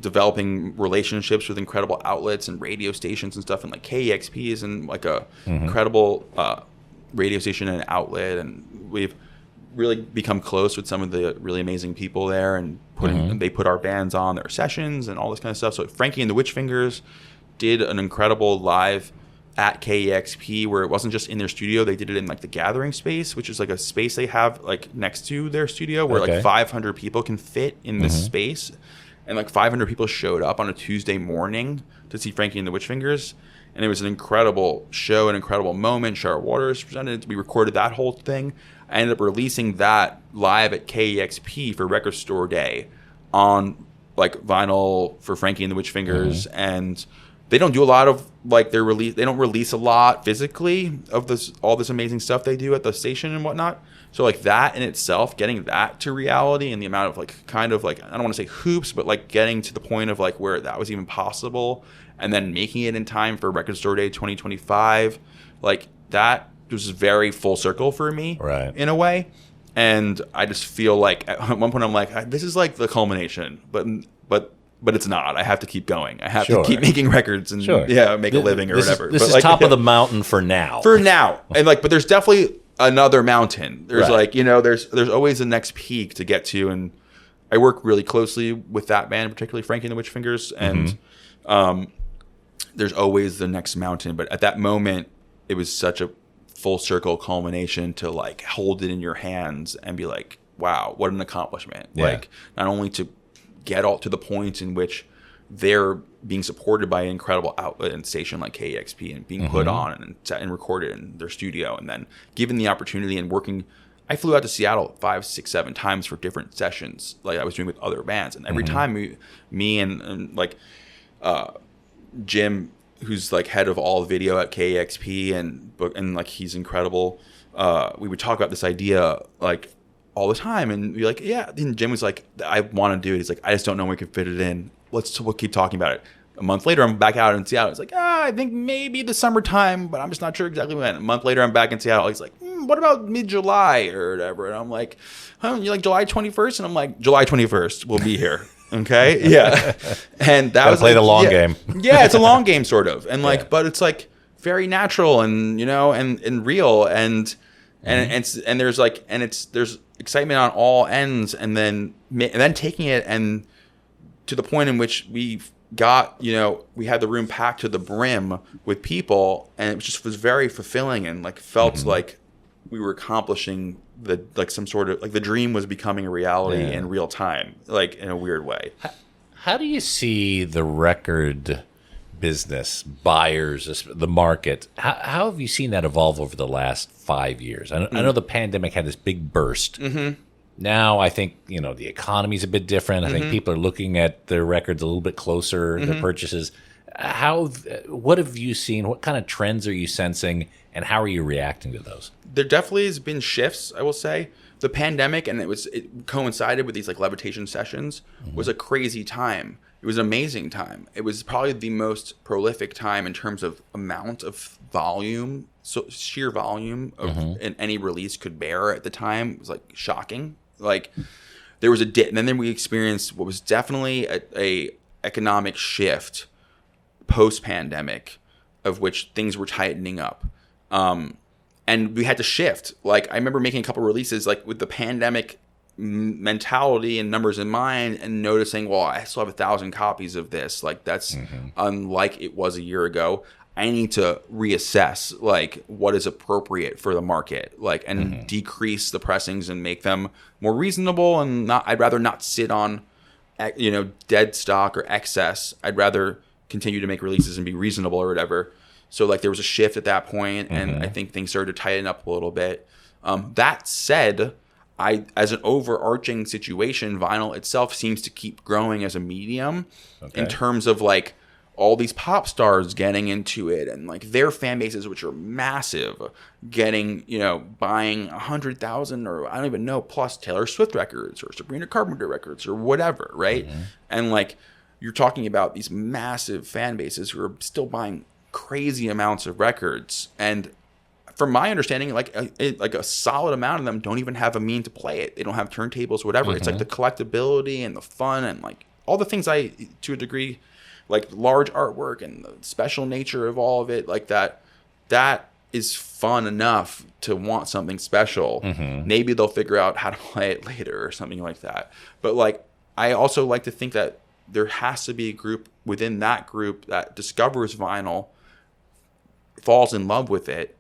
developing relationships with incredible outlets and radio stations and stuff, and like KEXP is in like a incredible radio station and outlet, and we've really become close with some of the really amazing people there, and they put our bands on their sessions and all this kind of stuff. So Frankie and the Witchfingers did an incredible live at KEXP where it wasn't just in their studio. They did it in like the gathering space, which is like a space they have like next to their studio where like 500 people can fit in this space. And like 500 people showed up on a Tuesday morning to see Frankie and the Witchfingers. And it was an incredible show, an incredible moment. Shara Waters presented. We recorded that whole thing. I ended up releasing that live at KEXP for Record Store Day on like vinyl for Frankie and the Witchfingers. And they don't do a lot of like they don't release a lot physically of all this amazing stuff they do at the station and whatnot. So like that in itself, getting that to reality, and the amount of like kind of like I don't want to say hoops, but like getting to the point of like where that was even possible, and then making it in time for Record Store Day 2025, like that was very full circle for me, right, in a way. And I just feel like at one point I'm like, this is like the culmination, but it's not. I have to keep going. I have to keep making records and make a living or whatever. This is like, top of the mountain for now. For now, and like, but there's definitely another mountain. There's like, you know, there's always the next peak to get to, and I work really closely with that band, particularly Frankie and the Witchfingers, and there's always the next mountain. But at that moment, it was such a full circle culmination to like hold it in your hands and be like, wow, what an accomplishment. Like not only to get all to the point in which they're being supported by an incredible outlet and station like KEXP and being put on and recorded in their studio, and then given the opportunity and working. I flew out to Seattle 5, 6, 7 times for different sessions like I was doing with other bands, and every time me and like Jim, who's like head of all video at KEXP and like he's incredible, we would talk about this idea like all the time, and be like, yeah. And Jim was like, I want to do it. He's like, I just don't know when we can fit it in. We'll keep talking about it. A month later, I'm back out in Seattle. It's like, I think maybe the summertime, but I'm just not sure exactly when. A month later, I'm back in Seattle. He's like, what about mid-July or whatever? And I'm like, you're like July 21st? And I'm like, July 21st, we'll be here. Okay? Yeah. And that was play like, the long game. Yeah, it's a long game sort of. And like, but it's like very natural and, you know, and real and there's like, and there's excitement on all ends, and then taking it and to the point in which we've got, you know, we had the room packed to the brim with people, and it just was very fulfilling and like felt like we were accomplishing some sort of like the dream was becoming a reality in real time, like in a weird way. How do you see the record business, buyers, the market? How have you seen that evolve over the last 5 years? I know the pandemic had this big burst. Now I think, you know, the economy's a bit different. I think people are looking at their records a little bit closer, their purchases. What have you seen? What kind of trends are you sensing, and how are you reacting to those? There definitely has been shifts, I will say. The pandemic, and it coincided with these like Levitation sessions, was a crazy time. It was an amazing time. It was probably the most prolific time in terms of amount of volume, so sheer volume of in any release could bear at the time. It was like shocking. Like there was a dip, and then we experienced what was definitely a economic shift post-pandemic, of which things were tightening up. And we had to shift. Like I remember making a couple releases like with the pandemic mentality and numbers in mind, and noticing, well, I still have 1,000 copies of this. Like that's unlike it was a year ago. I need to reassess like what is appropriate for the market, like, and decrease the pressings and make them more reasonable. And I'd rather not sit on, dead stock or excess. I'd rather continue to make releases and be reasonable or whatever. So like there was a shift at that point, and I think things started to tighten up a little bit. That said, as an overarching situation, vinyl itself seems to keep growing as a medium in terms of like all these pop stars getting into it, and like their fan bases, which are massive, getting, buying 100,000 or I don't even know plus Taylor Swift records or Sabrina Carpenter records or whatever, right? And like you're talking about these massive fan bases who are still buying crazy amounts of records, and from my understanding, like a solid amount of them don't even have a mean to play it. They don't have turntables, whatever. It's like the collectability and the fun and like all the things I, to a degree, like large artwork and the special nature of all of it, like that is fun enough to want something special. Maybe they'll figure out how to play it later or something like that. But like I also like to think that there has to be a group within that group that discovers vinyl, falls in love with it,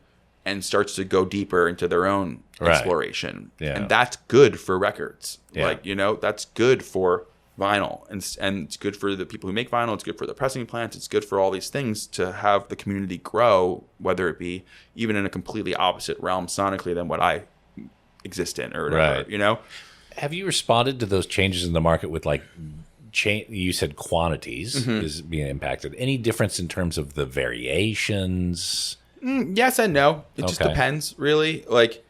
and starts to go deeper into their own exploration. And that's good for records. Like, that's good for vinyl. And it's good for the people who make vinyl. It's good for the pressing plants. It's good for all these things to have the community grow, whether it be even in a completely opposite realm sonically than what I exist in or whatever, Have you responded to those changes in the market with like, you said quantities is being impacted. Any difference in terms of the variations? Yes and no. It just depends, really. Like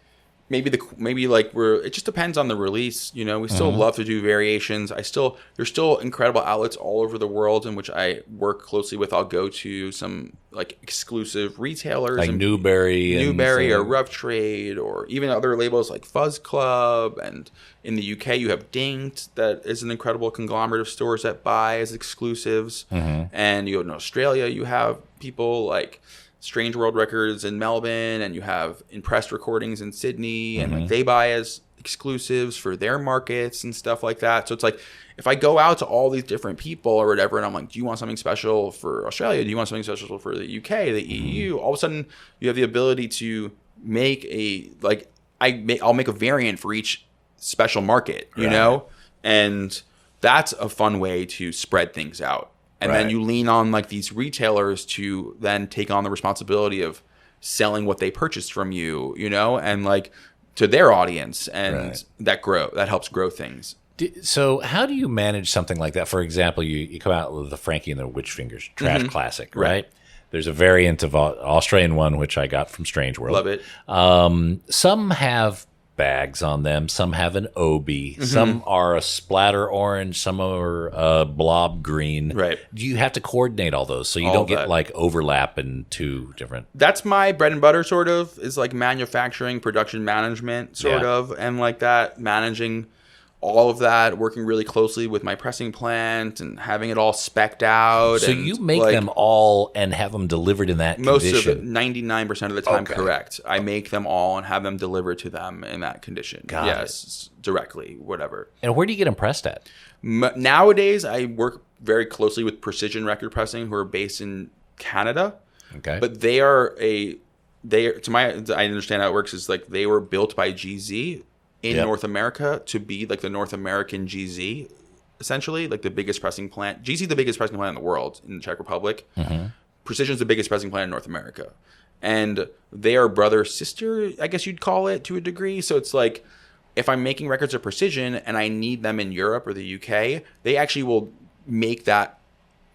it just depends on the release. We still love to do variations. There's still incredible outlets all over the world in which I work closely with. I'll go to some like exclusive retailers like Newberry or Rough Trade, or even other labels like Fuzz Club. And in the UK, you have Dinked, that is an incredible conglomerate of stores that buy as exclusives. And you go in Australia, you have people like Strange World Records in Melbourne, and you have Impressed Recordings in Sydney, and like they buy as exclusives for their markets and stuff like that. So it's like if I go out to all these different people or whatever, and I'm like, do you want something special for Australia? Do you want something special for the UK, the EU? All of a sudden, you have the ability to make I'll make a variant for each special market, and that's a fun way to spread things out. And then you lean on like these retailers to then take on the responsibility of selling what they purchased from you, and like to their audience, and that helps grow things. So how do you manage something like that? For example, you come out with the Frankie and the Witch Fingers trash classic, right? There's a variant of Australian one, which I got from Strange World. Love it. Some have bags on them. Some have an obi. Some are a splatter orange. Some are a blob green. Right. Do you have to coordinate all those so you don't get like overlap in two different? That's my bread and butter, sort of, is like manufacturing, production management, sort of, and like that, managing all of that, working really closely with my pressing plant and having it all specced out. So you make them all and have them delivered in that most condition? Of it, 99% of the time, correct. I make them all and have them delivered to them in that condition. Yes, directly, whatever. And where do you get them pressed at? Nowadays, I work very closely with Precision Record Pressing, who are based in Canada. Okay. But I understand how it works is like they were built by GZ in North America to be like the North American GZ, essentially, like the biggest pressing plant. GZ is the biggest pressing plant in the world in the Czech Republic. Precision is the biggest pressing plant in North America. And they are brother, sister, I guess you'd call it, to a degree. So it's like if I'm making records of Precision and I need them in Europe or the UK, they actually will make that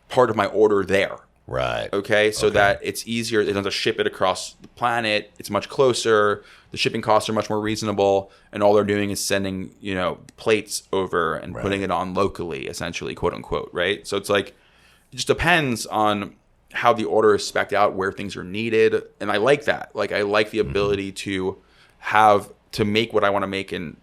part of my order there. Right. Okay, so that it's easier. They don't have to ship it across the planet. It's much closer. The shipping costs are much more reasonable, and all they're doing is sending, plates over and putting it on locally, essentially, quote unquote, right? So it's like, it just depends on how the order is spec'd out, where things are needed, and I like that. Like, I like the ability to make what I want to make and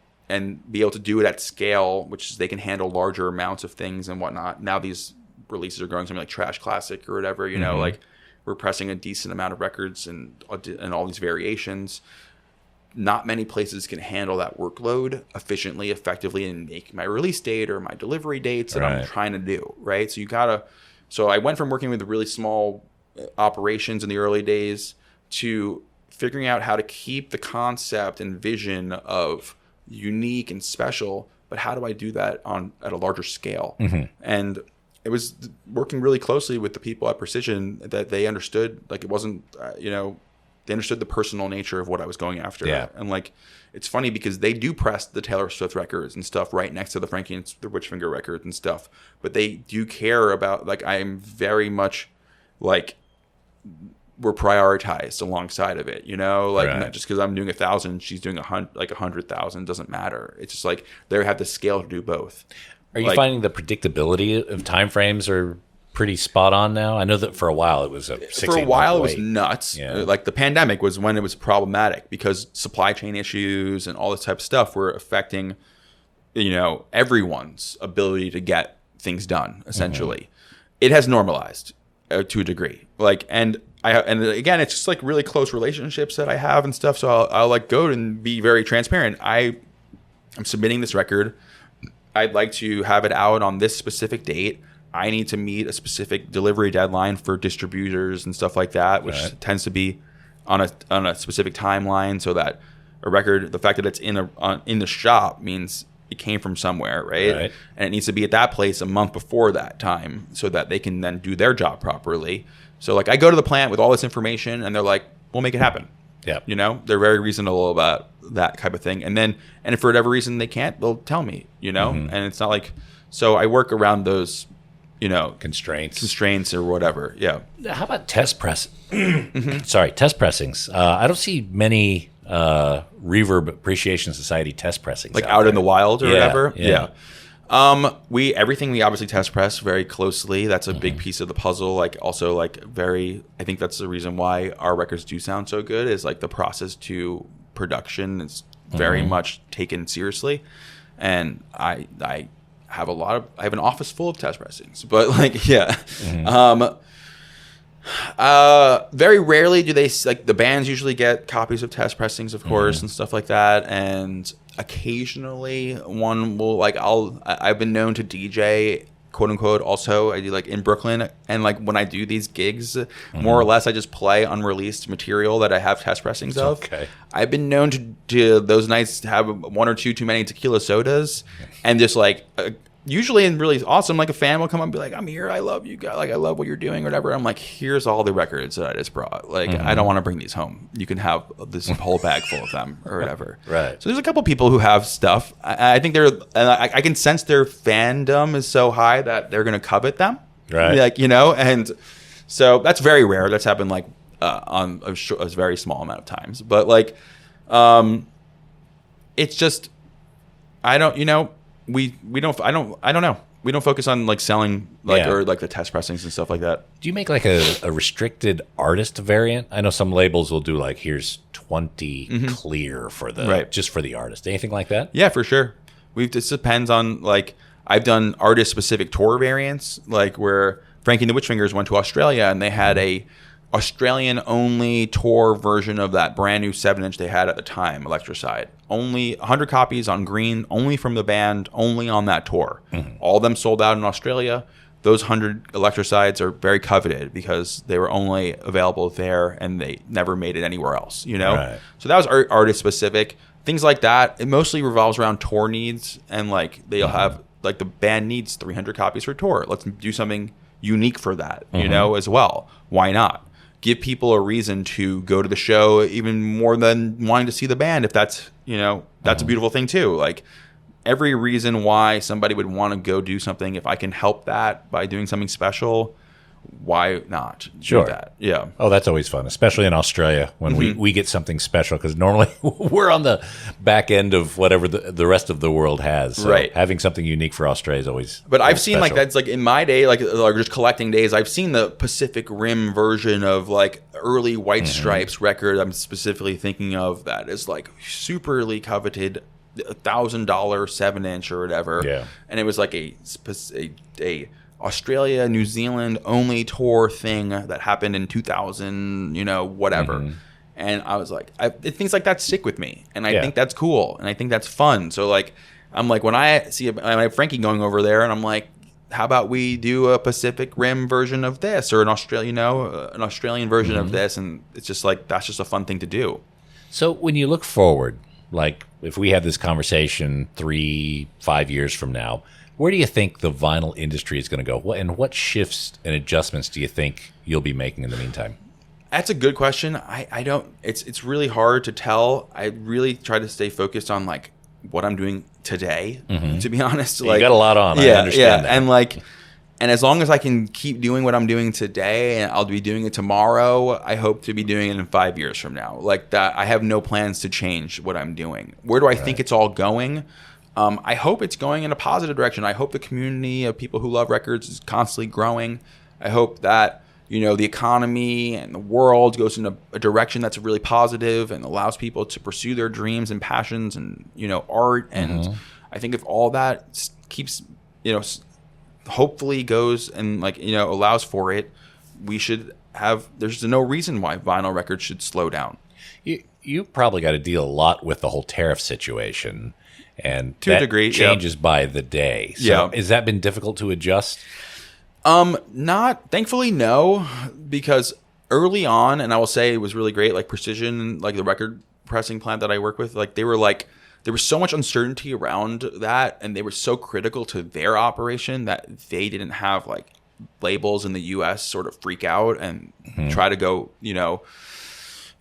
be able to do it at scale, which is they can handle larger amounts of things and whatnot. Now these releases are going something like Trash Classic or whatever, like we're pressing a decent amount of records and all these variations. Not many places can handle that workload efficiently, effectively, and make my release date or my delivery dates that I'm trying to do, right? So I went from working with really small operations in the early days to figuring out how to keep the concept and vision of unique and special, but how do I do that at a larger scale? And it was working really closely with the people at Precision that they understood, like, it wasn't, they understood the personal nature of what I was going after. Yeah. And like, it's funny because they do press the Taylor Swift records and stuff right next to the Frankie and the Witchfinger records and stuff, but they do care about, like, I am very much like, we're prioritized alongside of it, not just because I'm doing 1,000, she's doing 100,000, doesn't matter. It's just like they have the scale to do both. Are you finding the predictability of timeframes are pretty spot on now? I know that for a while it was a 6 For a while it was wait. nuts. Yeah. Like the pandemic was when it was problematic because supply chain issues and all this type of stuff were affecting, everyone's ability to get things done. Essentially, it has normalized to a degree. And again, it's just like really close relationships that I have and stuff. So I'll like go and be very transparent. I'm submitting this record. I'd like to have it out on this specific date. I need to meet a specific delivery deadline for distributors and stuff like that, which tends to be on a specific timeline, so that a record, the fact that it's in the shop means it came from somewhere, right? And it needs to be at that place a month before that time so that they can then do their job properly. So like I go to the plant with all this information and they're like, we'll make it happen. Yeah. They're very reasonable about that type of thing. And for whatever reason they can't, they'll tell me, and it's not like, so I work around those, constraints or whatever. Yeah. How about test press? Test pressings. I don't see many Reverb Appreciation Society test pressings. Like out in the wild or whatever. Yeah. Everything we obviously test press very closely. That's a big piece of the puzzle. Like also like I think that's the reason why our records do sound so good is like the process to production is very much taken seriously. And I have an office full of test pressings, but like, yeah. Very rarely do they, like the bands usually get copies of test pressings, of course, and stuff like that. And occasionally one will I've been known to DJ, quote unquote, also I do like in Brooklyn. And like when I do these gigs, more or less, I just play unreleased material that I have test pressings of. Okay. I've been known to those nights to have one or two too many tequila sodas and just like, usually and really awesome, like a fan will come up and be like, I'm here, I love you guys, like I love what you're doing or whatever. I'm like, here's all the records that I just brought. Like I don't want to bring these home. You can have this whole bag full of them or whatever. Right. So there's a couple people who have stuff. I think I can sense their fandom is so high that they're gonna covet them. Right. Like, and so that's very rare. That's happened like on a very small amount of times. But like it's just I don't know. We don't know. We don't focus on like selling or like the test pressings and stuff like that. Do you make like a restricted artist variant? I know some labels will do like here's 20 clear for just for the artist. Anything like that? Yeah, for sure. This depends on like I've done artist specific tour variants, like where Frankie and the Witchfingers went to Australia and they had a Australian only tour version of that brand new 7-inch they had at the time, Electricide. Only 100 copies on green, only from the band, only on that tour. All of them sold out in Australia. Those 100 Electricides are very coveted because they were only available there and they never made it anywhere else, Right. So that was artist specific. Things like that. It mostly revolves around tour needs and like they'll have like the band needs 300 copies for tour. Let's do something unique for that, as well. Why not? Give people a reason to go to the show even more than wanting to see the band. If that's, that's a beautiful thing too. Like every reason why somebody would want to go do something, if I can help that by doing something special, why not Sure. do that? Yeah. Oh, that's always fun, especially in Australia when we get something special, because normally we're on the back end of whatever the rest of the world has. So Right. having something unique for Australia is always But I've always seen like special. that's like in my day, like just collecting days, I've seen the Pacific Rim version of like early White Stripes record. I'm specifically thinking of that is like superly coveted, $1,000 7-inch or whatever. Yeah. And it was like a Australia, New Zealand only tour thing that happened in 2000, whatever. And I was like, things like that stick with me. And I think that's cool. And I think that's fun. So like, I'm like, when I see I have Frankie going over there and I'm like, how about we do a Pacific Rim version of this or an Australian version of this? And it's just like, that's just a fun thing to do. So when you look forward, like if we had this conversation 3-5 years from now, where do you think the vinyl industry is going to go? And what shifts and adjustments do you think you'll be making in the meantime? That's a good question. I don't, it's really hard to tell. I really try to stay focused on like what I'm doing today, to be honest. You got a lot on. I understand that. And like, and as long as I can keep doing what I'm doing today and I'll be doing it tomorrow, I hope to be doing it in 5 years from now. Like that, I have no plans to change what I'm doing. Where do I think it's all going? I hope it's going in a positive direction. I hope the community of people who love records is constantly growing. I hope that, the economy and the world goes in a direction that's really positive and allows people to pursue their dreams and passions and, art. And I think if all that keeps, hopefully goes and like, allows for it, there's no reason why vinyl records should slow down. You probably got to deal a lot with the whole tariff situation. And to a degree, changes by the day. So has that been difficult to adjust? Thankfully, no, because early on, and I will say it was really great, like Precision, like the record pressing plant that I work with, like there was so much uncertainty around that, and they were so critical to their operation that they didn't have like labels in the US sort of freak out and try to go,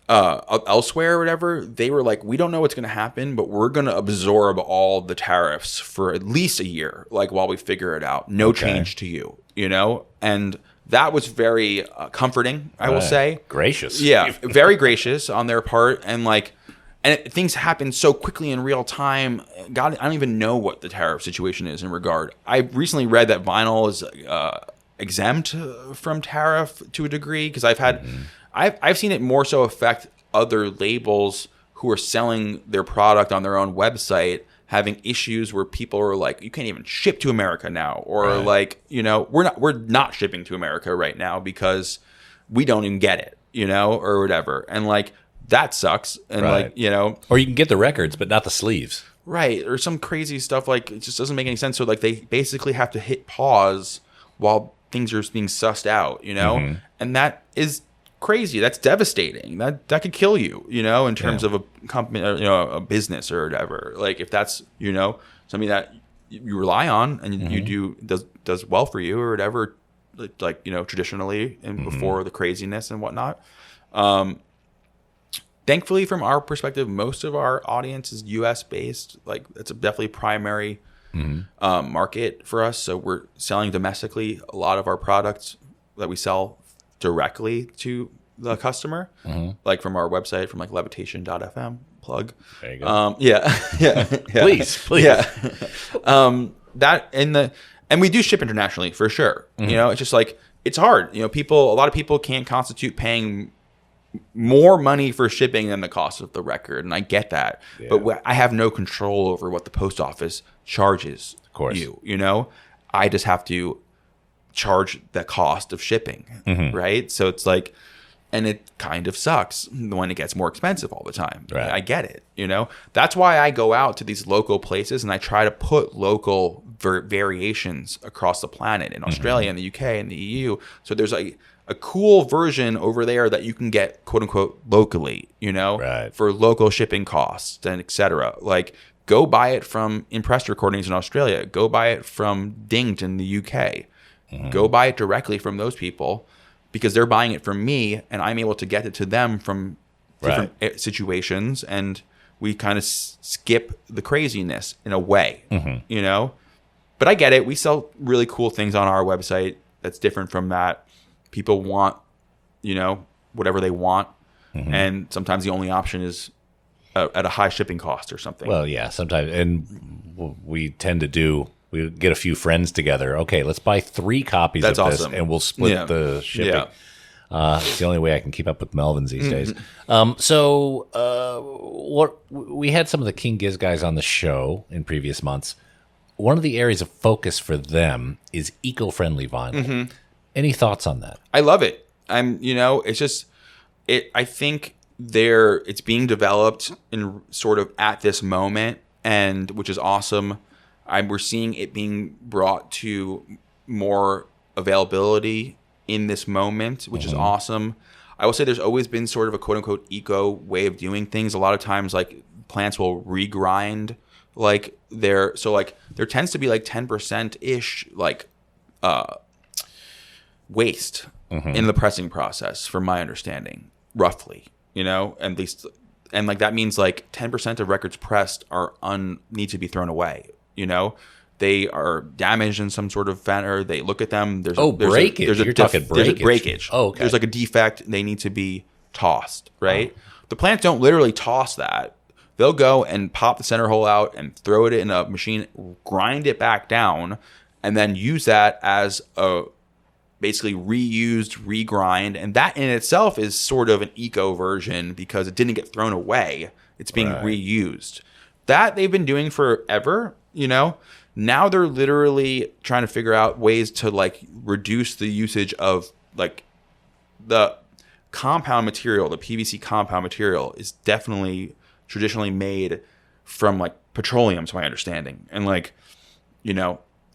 elsewhere or whatever. They were like, we don't know what's going to happen, but we're going to absorb all the tariffs for at least a year, like while we figure it out. No change to you, and that was very comforting, I will say. Gracious. Yeah, very gracious on their part. And like, things happen so quickly in real time. God, I don't even know what the tariff situation is in regard. I recently read that vinyl is exempt from tariff to a degree, because I've seen it more so affect other labels who are selling their product on their own website, having issues where people are like, you can't even ship to America now, or like, we're not shipping to America right now because we don't even get it, or whatever. And like, that sucks. And like, or you can get the records, but not the sleeves. Right. Or some crazy stuff. Like, it just doesn't make any sense. So like, they basically have to hit pause while things are being sussed out, and that is crazy. That's devastating. That could kill you, in terms of a company, a business or whatever. Like if that's, something that you rely on and you does well for you or whatever, like, traditionally and before the craziness and whatnot. Thankfully, from our perspective, most of our audience is US based. Like it's definitely primary market for us. So we're selling domestically. A lot of our products that we sell directly to the customer, like from our website, from like levitation.fm plug. There you go. Yeah. Please. Yeah. And we do ship internationally for sure. It's just like, it's hard. A lot of people can't constitute paying more money for shipping than the cost of the record. And I get that, but I have no control over what the post office charges you, I just have to charge the cost of shipping, right? So it's like, and it kind of sucks when it gets more expensive all the time. Right. I get it, That's why I go out to these local places and I try to put local variations across the planet in Australia and the UK and the EU. So there's a cool version over there that you can get, quote unquote, locally, for local shipping costs and et cetera. Like, go buy it from Impressed Recordings in Australia. Go buy it from Dinged in the UK. Go buy it directly from those people, because they're buying it from me and I'm able to get it to them from different situations. And we kind of skip the craziness in a way, But I get it. We sell really cool things on our website that's different from that. people want, whatever they want. And sometimes the only option is at a high shipping cost or something. Well, yeah, sometimes. And we tend to we get a few friends together. Okay, let's buy 3 copies of this and we'll split the shipping. Yeah. It's the only way I can keep up with Melvins these days. So what we had some of the King Giz guys on the show in previous months. One of the areas of focus for them is eco-friendly vinyl. Any thoughts on that? I love it. It's just I think it's being developed in sort of at this moment, and which is awesome. We're seeing it being brought to more availability in this moment, which is awesome. I will say there's always been sort of a quote unquote eco way of doing things. A lot of times, like plants will regrind, there tends to be like 10% ish waste in the pressing process, from my understanding, roughly. At least, and that means 10% of records pressed need to be thrown away. They are damaged in some sort of manner. They look at them. Breakage. You're talking breakage. There's a breakage. Oh, okay. There's a defect. They need to be tossed, right? The plants don't literally toss that. They'll go and pop the center hole out and throw it in a machine, grind it back down, and then use that as a basically reused, regrind. And that in itself is sort of an eco version because it didn't get thrown away. It's being reused. That they've been doing forever, Now they're literally trying to figure out ways to reduce the usage of the compound material. The PVC compound material is definitely traditionally made from petroleum, to my understanding. And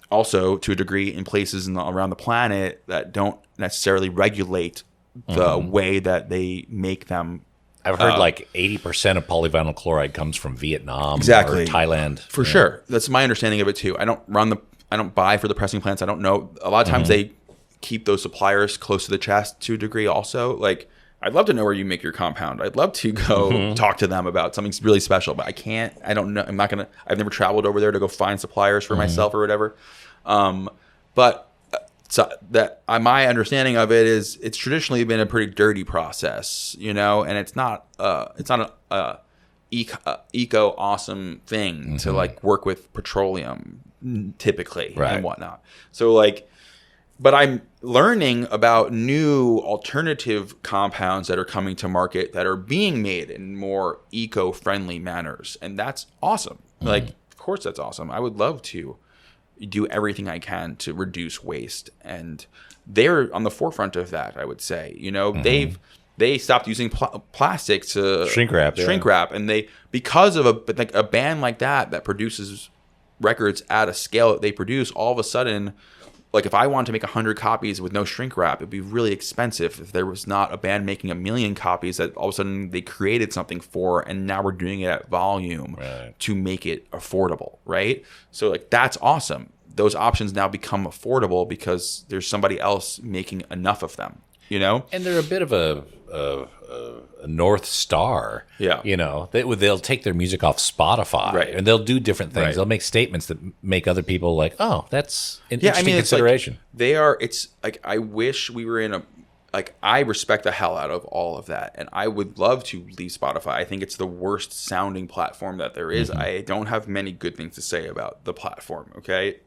also to a degree in places around the planet that don't necessarily regulate the way that they make them. I've heard 80% of polyvinyl chloride comes from Vietnam or Thailand. For sure. That's my understanding of it too. I don't buy for the pressing plants. I don't know. A lot of times they keep those suppliers close to the chest to a degree also. I'd love to know where you make your compound. I'd love to go talk to them about something really special, but I can't. I don't know. I've never traveled over there to go find suppliers for myself or whatever. So that my understanding of it is it's traditionally been a pretty dirty process, and it's not a eco awesome thing to work with petroleum typically and whatnot. So but I'm learning about new alternative compounds that are coming to market that are being made in more eco-friendly manners, and that's awesome. Of course that's awesome. I would love to do everything I can to reduce waste, and they're on the forefront of that. I would say, they stopped using plastic to shrink wrap, and because of a band like that produces records at a scale that they produce, all of a sudden, if I wanted to make 100 copies with no shrink wrap, it'd be really expensive if there was not a band making 1 million copies that all of a sudden they created something for, and now we're doing it at volume to make it affordable, right? So that's awesome. Those options now become affordable because there's somebody else making enough of them, And they're a bit of a North Star. Yeah. They'll take their music off Spotify and they'll do different things. They'll make statements that make other people that's an interesting consideration. I wish we were in I respect the hell out of all of that, and I would love to leave Spotify. I think it's the worst sounding platform that there is. I don't have many good things to say about the platform, okay?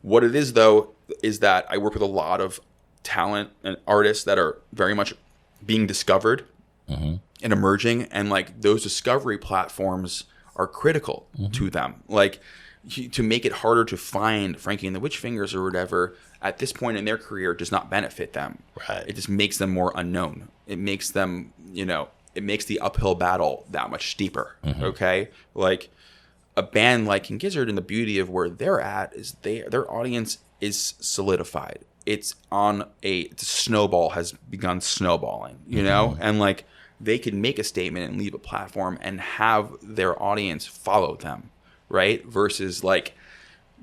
What it is, though, is that I work with a lot of talent and artists that are very much being discovered and emerging, and those discovery platforms are critical to them. To make it harder to find Frankie and the Witch Fingers or whatever at this point in their career does not benefit them. It just makes them more unknown. It makes them, it makes the uphill battle that much steeper. Okay, a band like King Gizzard, and the beauty of where they're at is their audience is solidified. It's on the snowball has begun snowballing, and they can make a statement and leave a platform and have their audience follow them, right? Versus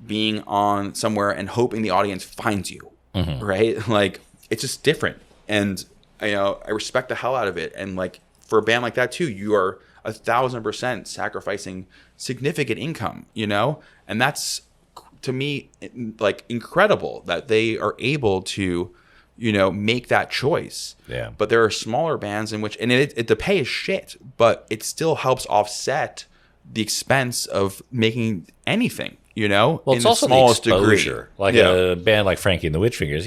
being on somewhere and hoping the audience finds you, right? It's just different, and I respect the hell out of it. And for a band like that too, you are 1,000% sacrificing significant income, and that's to me incredible that they are able to make that choice. Yeah. But there are smaller bands in which, and the pay is shit, but it still helps offset the expense of making anything, Well, it's in also the smallest the exposure. degree. Like a band like Frankie and the Witchfingers,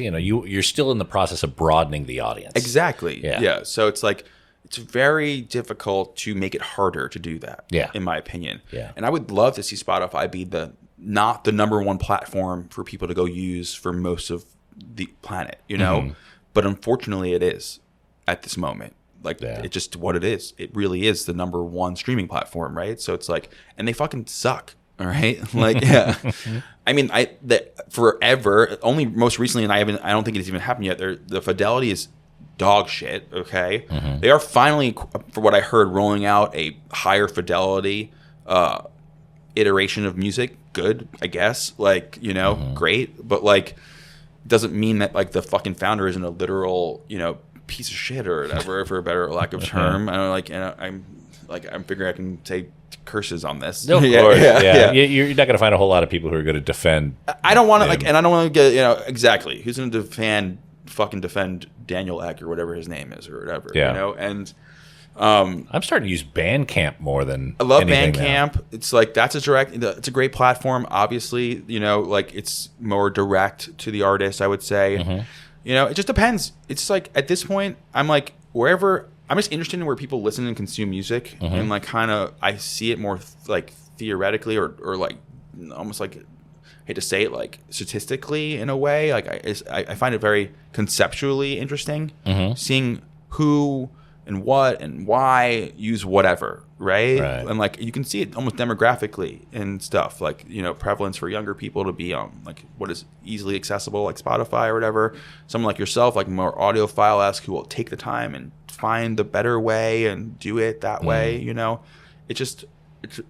you're still in the process of broadening the audience. Exactly. Yeah. Yeah. So it's like, it's very difficult to make it harder to do that. Yeah. In my opinion. Yeah. And I would love to see Spotify be not the number one platform for people to go use for most of the planet, But unfortunately, it is at this moment. Like, it's just what it is. It really is the number one streaming platform, right? So it's like, and they fucking suck. All right. Like, yeah. I mean, forever, only most recently, and I don't think it's even happened yet. The fidelity is dog shit. Okay. They are finally, for what I heard, rolling out a higher fidelity iteration of music. Good, I guess. Like, great. But like, doesn't mean that like the fucking founder isn't a literal, piece of shit or whatever, for a better lack of term. I'm figuring I can say curses on this. No, of course. Yeah. You're not going to find a whole lot of people who are going to defend. I don't want to and I don't want to get exactly who's going to defend Daniel Ek or whatever his name is or whatever. Yeah. And I'm starting to use Bandcamp more than I love anything Bandcamp. now. It's like it's a great platform. Obviously, like it's more direct to the artist, I would say. It just depends. It's like at this point, I'm like wherever. I'm just interested in where people listen and consume music, and like kind of I see it more like theoretically or like almost like I hate to say it, like statistically in a way. Like I find it very conceptually interesting, seeing who and what and why use whatever, right? And like you can see it almost demographically and stuff, like prevalence for younger people to be on like what is easily accessible, like Spotify or whatever. Someone like yourself, like more audiophile-esque, who will take the time and find the better way and do it that way. It's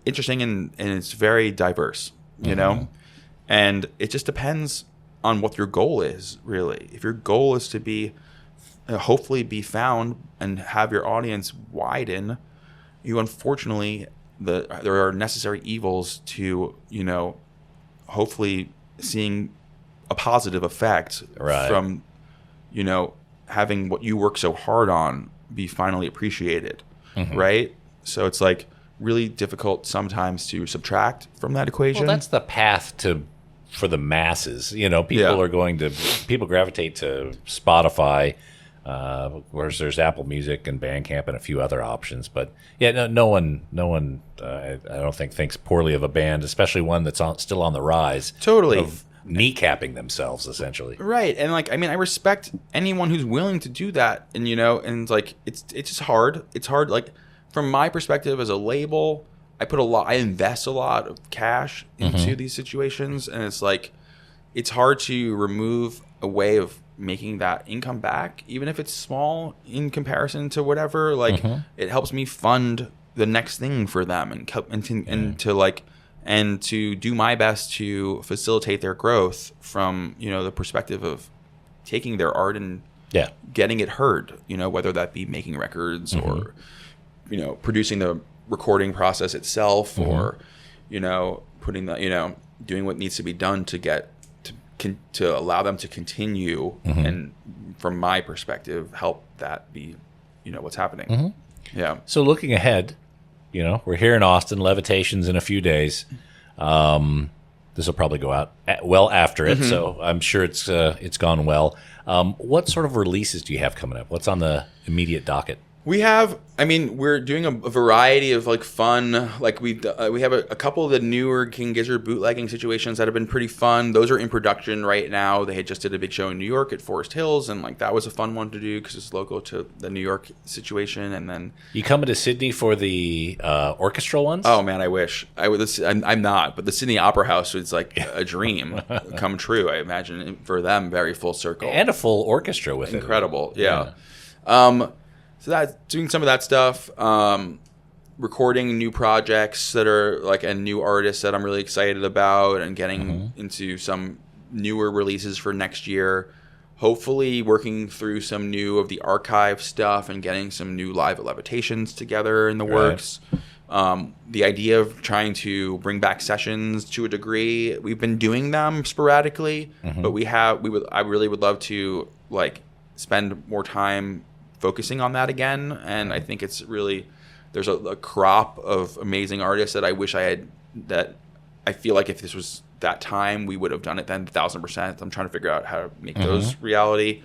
interesting and it's very diverse, and it just depends on what your goal is, really. If your goal is to be hopefully be found and have your audience widen, you unfortunately there are necessary evils to hopefully seeing a positive effect from having what you work so hard on be finally appreciated, right? So it's like really difficult sometimes to subtract from that equation. Well, that's the path for the masses. People gravitate to Spotify. Whereas there's Apple Music and Bandcamp and a few other options, but no one, I don't think thinks poorly of a band, especially one that's still on the rise. Totally, of kneecapping themselves essentially. Right, and like I respect anyone who's willing to do that, and and like it's just hard. It's hard. Like from my perspective as a label, I invest a lot of cash into these situations, and it's like it's hard to remove a way of making that income back, even if it's small in comparison to whatever. Like it helps me fund the next thing for them and to do my best to facilitate their growth from the perspective of taking their art and getting it heard, whether that be making records or producing the recording process itself or putting the doing what needs to be done to get to allow them to continue and from my perspective help that be what's happening. So looking ahead, we're here in Austin. Levitation's in a few days. This will probably go out well after it, so I'm sure it's gone well. What sort of releases do you have coming up? What's on the immediate docket? We have, we're doing a variety of like fun, like we have a couple of the newer King Gizzard bootlegging situations that have been pretty fun. Those are in production right now. They had just did a big show in New York at Forest Hills, and like that was a fun one to do because it's local to the New York situation. And then you coming to Sydney for the orchestral ones? Oh man, I wish I would. I'm not, but the Sydney Opera House is like a dream come true. I imagine for them, very full circle and a full orchestra with incredible. Yeah. So that's doing some of that stuff, recording new projects that are like a new artist that I'm really excited about, and getting into some newer releases for next year. Hopefully working through some new of the archive stuff and getting some new live at Levitations together in the works. The idea of trying to bring back sessions to a degree, we've been doing them sporadically, but I really would love to like spend more time focusing on that again. And I think it's really, there's a crop of amazing artists that I wish I had, that I feel like if this was that time, we would have done it then 1,000%. I'm trying to figure out how to make those reality.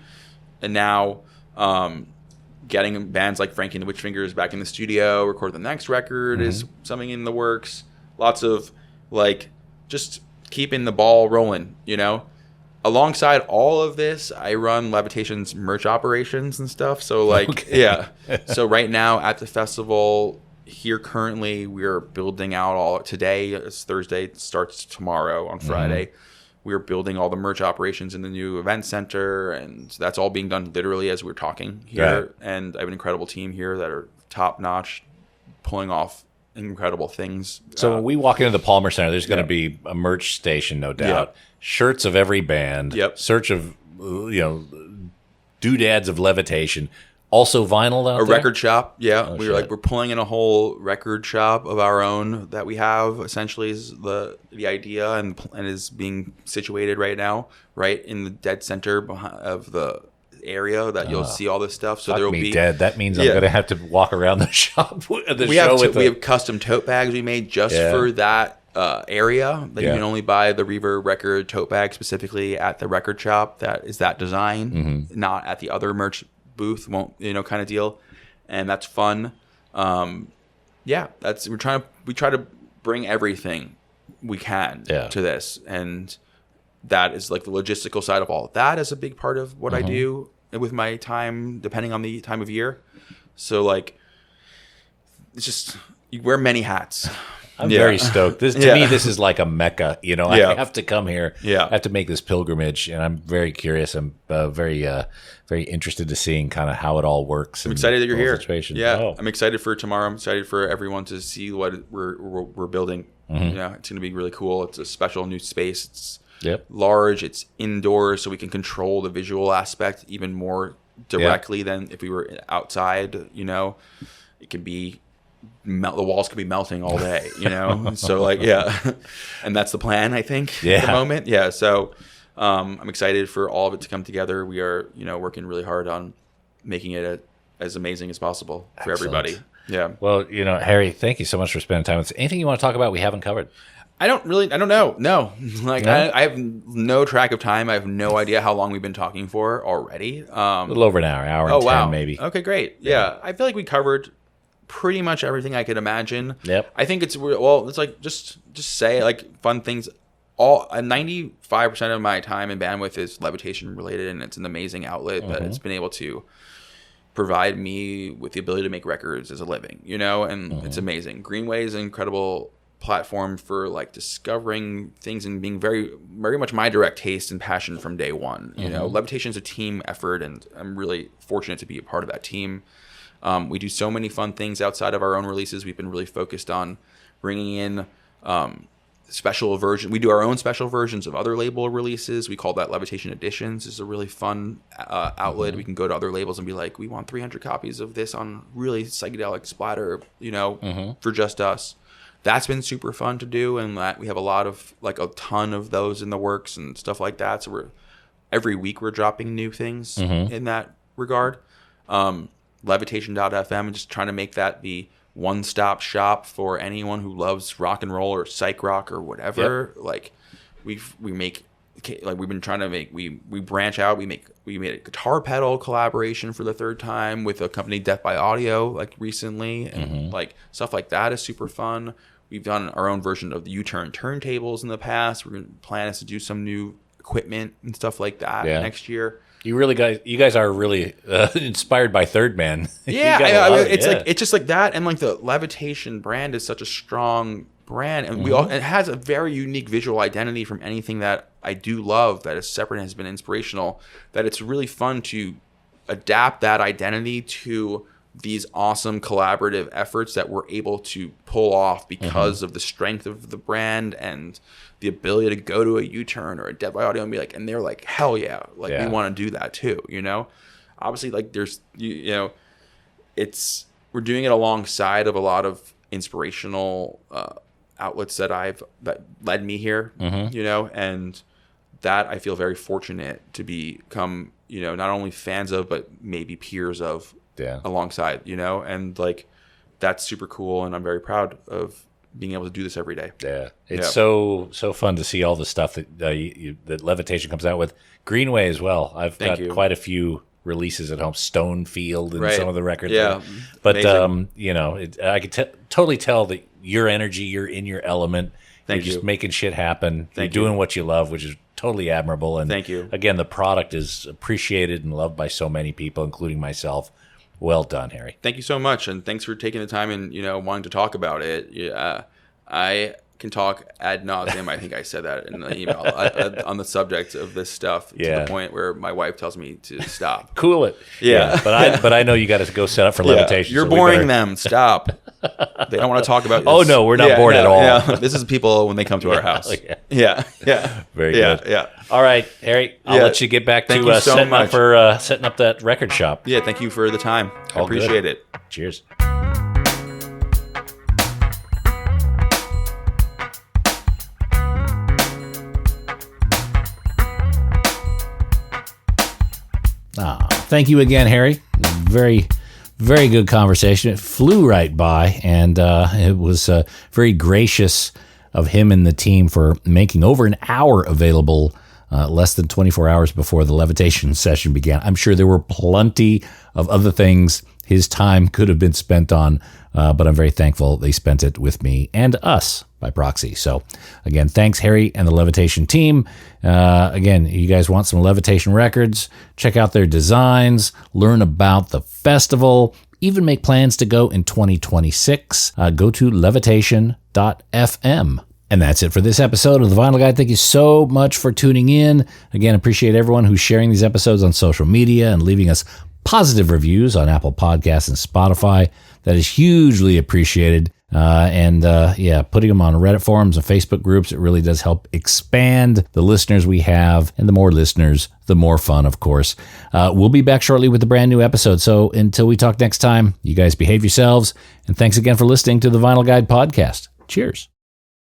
And now getting bands like Frankie and the Witchfingers back in the studio, record the next record is something in the works. Lots of like just keeping the ball rolling, you know. Alongside all of this, I run Levitation's merch operations and stuff. So like, So right now at the festival here currently, we're building out all. Today is Thursday. It starts tomorrow on Friday. We're building all the merch operations in the new event center, and that's all being done literally as we're talking here. Right. And I have an incredible team here that are top notch, pulling off incredible things. So when we walk into the Palmer Center, there's going to be a merch station, no doubt. Shirts of every band. Search of doodads of Levitation. Also vinyl out a there? record shop. Oh, We're pulling in a whole record shop of our own that we have. Essentially, is the idea, and is being situated right now, right in the dead center of the area that you'll see all this stuff. So there will be dead. That means I'm going to have to walk around the shop. We have custom tote bags we made just for that area that you can only buy the Reverb record tote bag specifically at the record shop. That is that design, not at the other merch booth. Won't kind of deal, and that's fun. We try to bring everything we can to this, and that is like the logistical side of all of that is a big part of what I do with my time, depending on the time of year. So like, it's just, you wear many hats. I'm very stoked. To me, this is like a mecca. I have to come here. I have to make this pilgrimage, and I'm very curious. I'm very interested to seeing kind of how it all works. I'm excited that you're here. I'm excited for tomorrow. I'm excited for everyone to see what we're building. It's going to be really cool. It's a special new space. It's large. It's indoors, so we can control the visual aspect even more directly than if we were outside. It can be. The walls could be melting all day, so like, and that's the plan, I think, at the moment. So I'm excited for all of it to come together. We are working really hard on making it as amazing as possible for everybody. Well, Harry, thank you so much for spending time with us. Anything you want to talk about we haven't covered? I don't know. No. I have no track of time. I have no idea how long we've been talking for already. A little over an hour and 10 maybe. Okay, great. I feel like we covered pretty much everything I could imagine. I think it's like just say like fun things. 95% of my time and bandwidth is Levitation related, and it's an amazing outlet that it's been able to provide me with the ability to make records as a living, and it's amazing. Greenway is an incredible platform for like discovering things and being very, very much my direct taste and passion from day one. Levitation is a team effort, and I'm really fortunate to be a part of that team. We do so many fun things outside of our own releases. We've been really focused on bringing in special versions. We do our own special versions of other label releases. We call that Levitation Editions. It's a really fun outlet. We can go to other labels and be like, we want 300 copies of this on really psychedelic splatter, for just us. That's been super fun to do, and we have a ton of those in the works and stuff like that. So every week we're dropping new things in that regard. Levitation.fm, and just trying to make that the one-stop shop for anyone who loves rock and roll or psych rock or whatever. Like we branch out. We made a guitar pedal collaboration for the third time with a company, Death by Audio, like recently, and like stuff like that is super fun. We've done our own version of the U-turn turntables in the past. We're going to plan is to do some new equipment and stuff like that next year. You guys are really inspired by Third Man. It's just like that, and like the Levitation brand is such a strong brand, and it has a very unique visual identity from anything that I do love that is separate and has been inspirational. That it's really fun to adapt that identity to these awesome collaborative efforts that we're able to pull off because of the strength of the brand and the ability to go to a U-turn or a Dead by Audio and be like, and they're like, hell yeah, like we want to do that too, Obviously, like there's, we're doing it alongside of a lot of inspirational outlets that led me here, and that I feel very fortunate to become not only fans of, but maybe peers of Yeah. alongside, and like that's super cool. And I'm very proud of being able to do this every day. Yeah. It's so fun to see all the stuff that that Levitation comes out with. Greenway as well. I've got quite a few releases at home. Stonefield and some of the records. Yeah. But, I could totally tell that your energy, you're in your element. You're just making shit happen. You're doing what you love, which is totally admirable. And thank you. Again, the product is appreciated and loved by so many people, including myself. Well done, Harry. Thank you so much. And thanks for taking the time and, wanting to talk about it. Yeah, I can talk ad nauseum. I think I said that in the email on the subject of this stuff to the point where my wife tells me to stop. Cool it. Yeah. But I know you got to go set up for Levitation. You're boring them. Stop. They don't want to talk about this. Oh, no, we're not bored at all. Yeah. This is people when they come to our house. Yeah. Very good. Yeah. All right, Harry, I'll let you get back to setting up that record shop. Yeah, thank you for the time. I appreciate it. Cheers. Thank you again, Harry. Very, very good conversation. It flew right by, and it was very gracious of him and the team for making over an hour available less than 24 hours before the Levitation session began. I'm sure there were plenty of other things his time could have been spent on, but I'm very thankful they spent it with me and us by proxy. So again, thanks Harry and the Levitation team. Again, you guys want some Levitation records, check out their designs, learn about the festival, even make plans to go in 2026. Go to levitation.fm. And that's it for this episode of The Vinyl Guide. Thank you so much for tuning in. Again, appreciate everyone who's sharing these episodes on social media and leaving us positive reviews on Apple Podcasts and Spotify. That is hugely appreciated. Putting them on Reddit forums and Facebook groups, it really does help expand the listeners we have. And the more listeners, the more fun, of course. We'll be back shortly with a brand new episode. So until we talk next time, you guys behave yourselves. And thanks again for listening to the Vinyl Guide podcast. Cheers.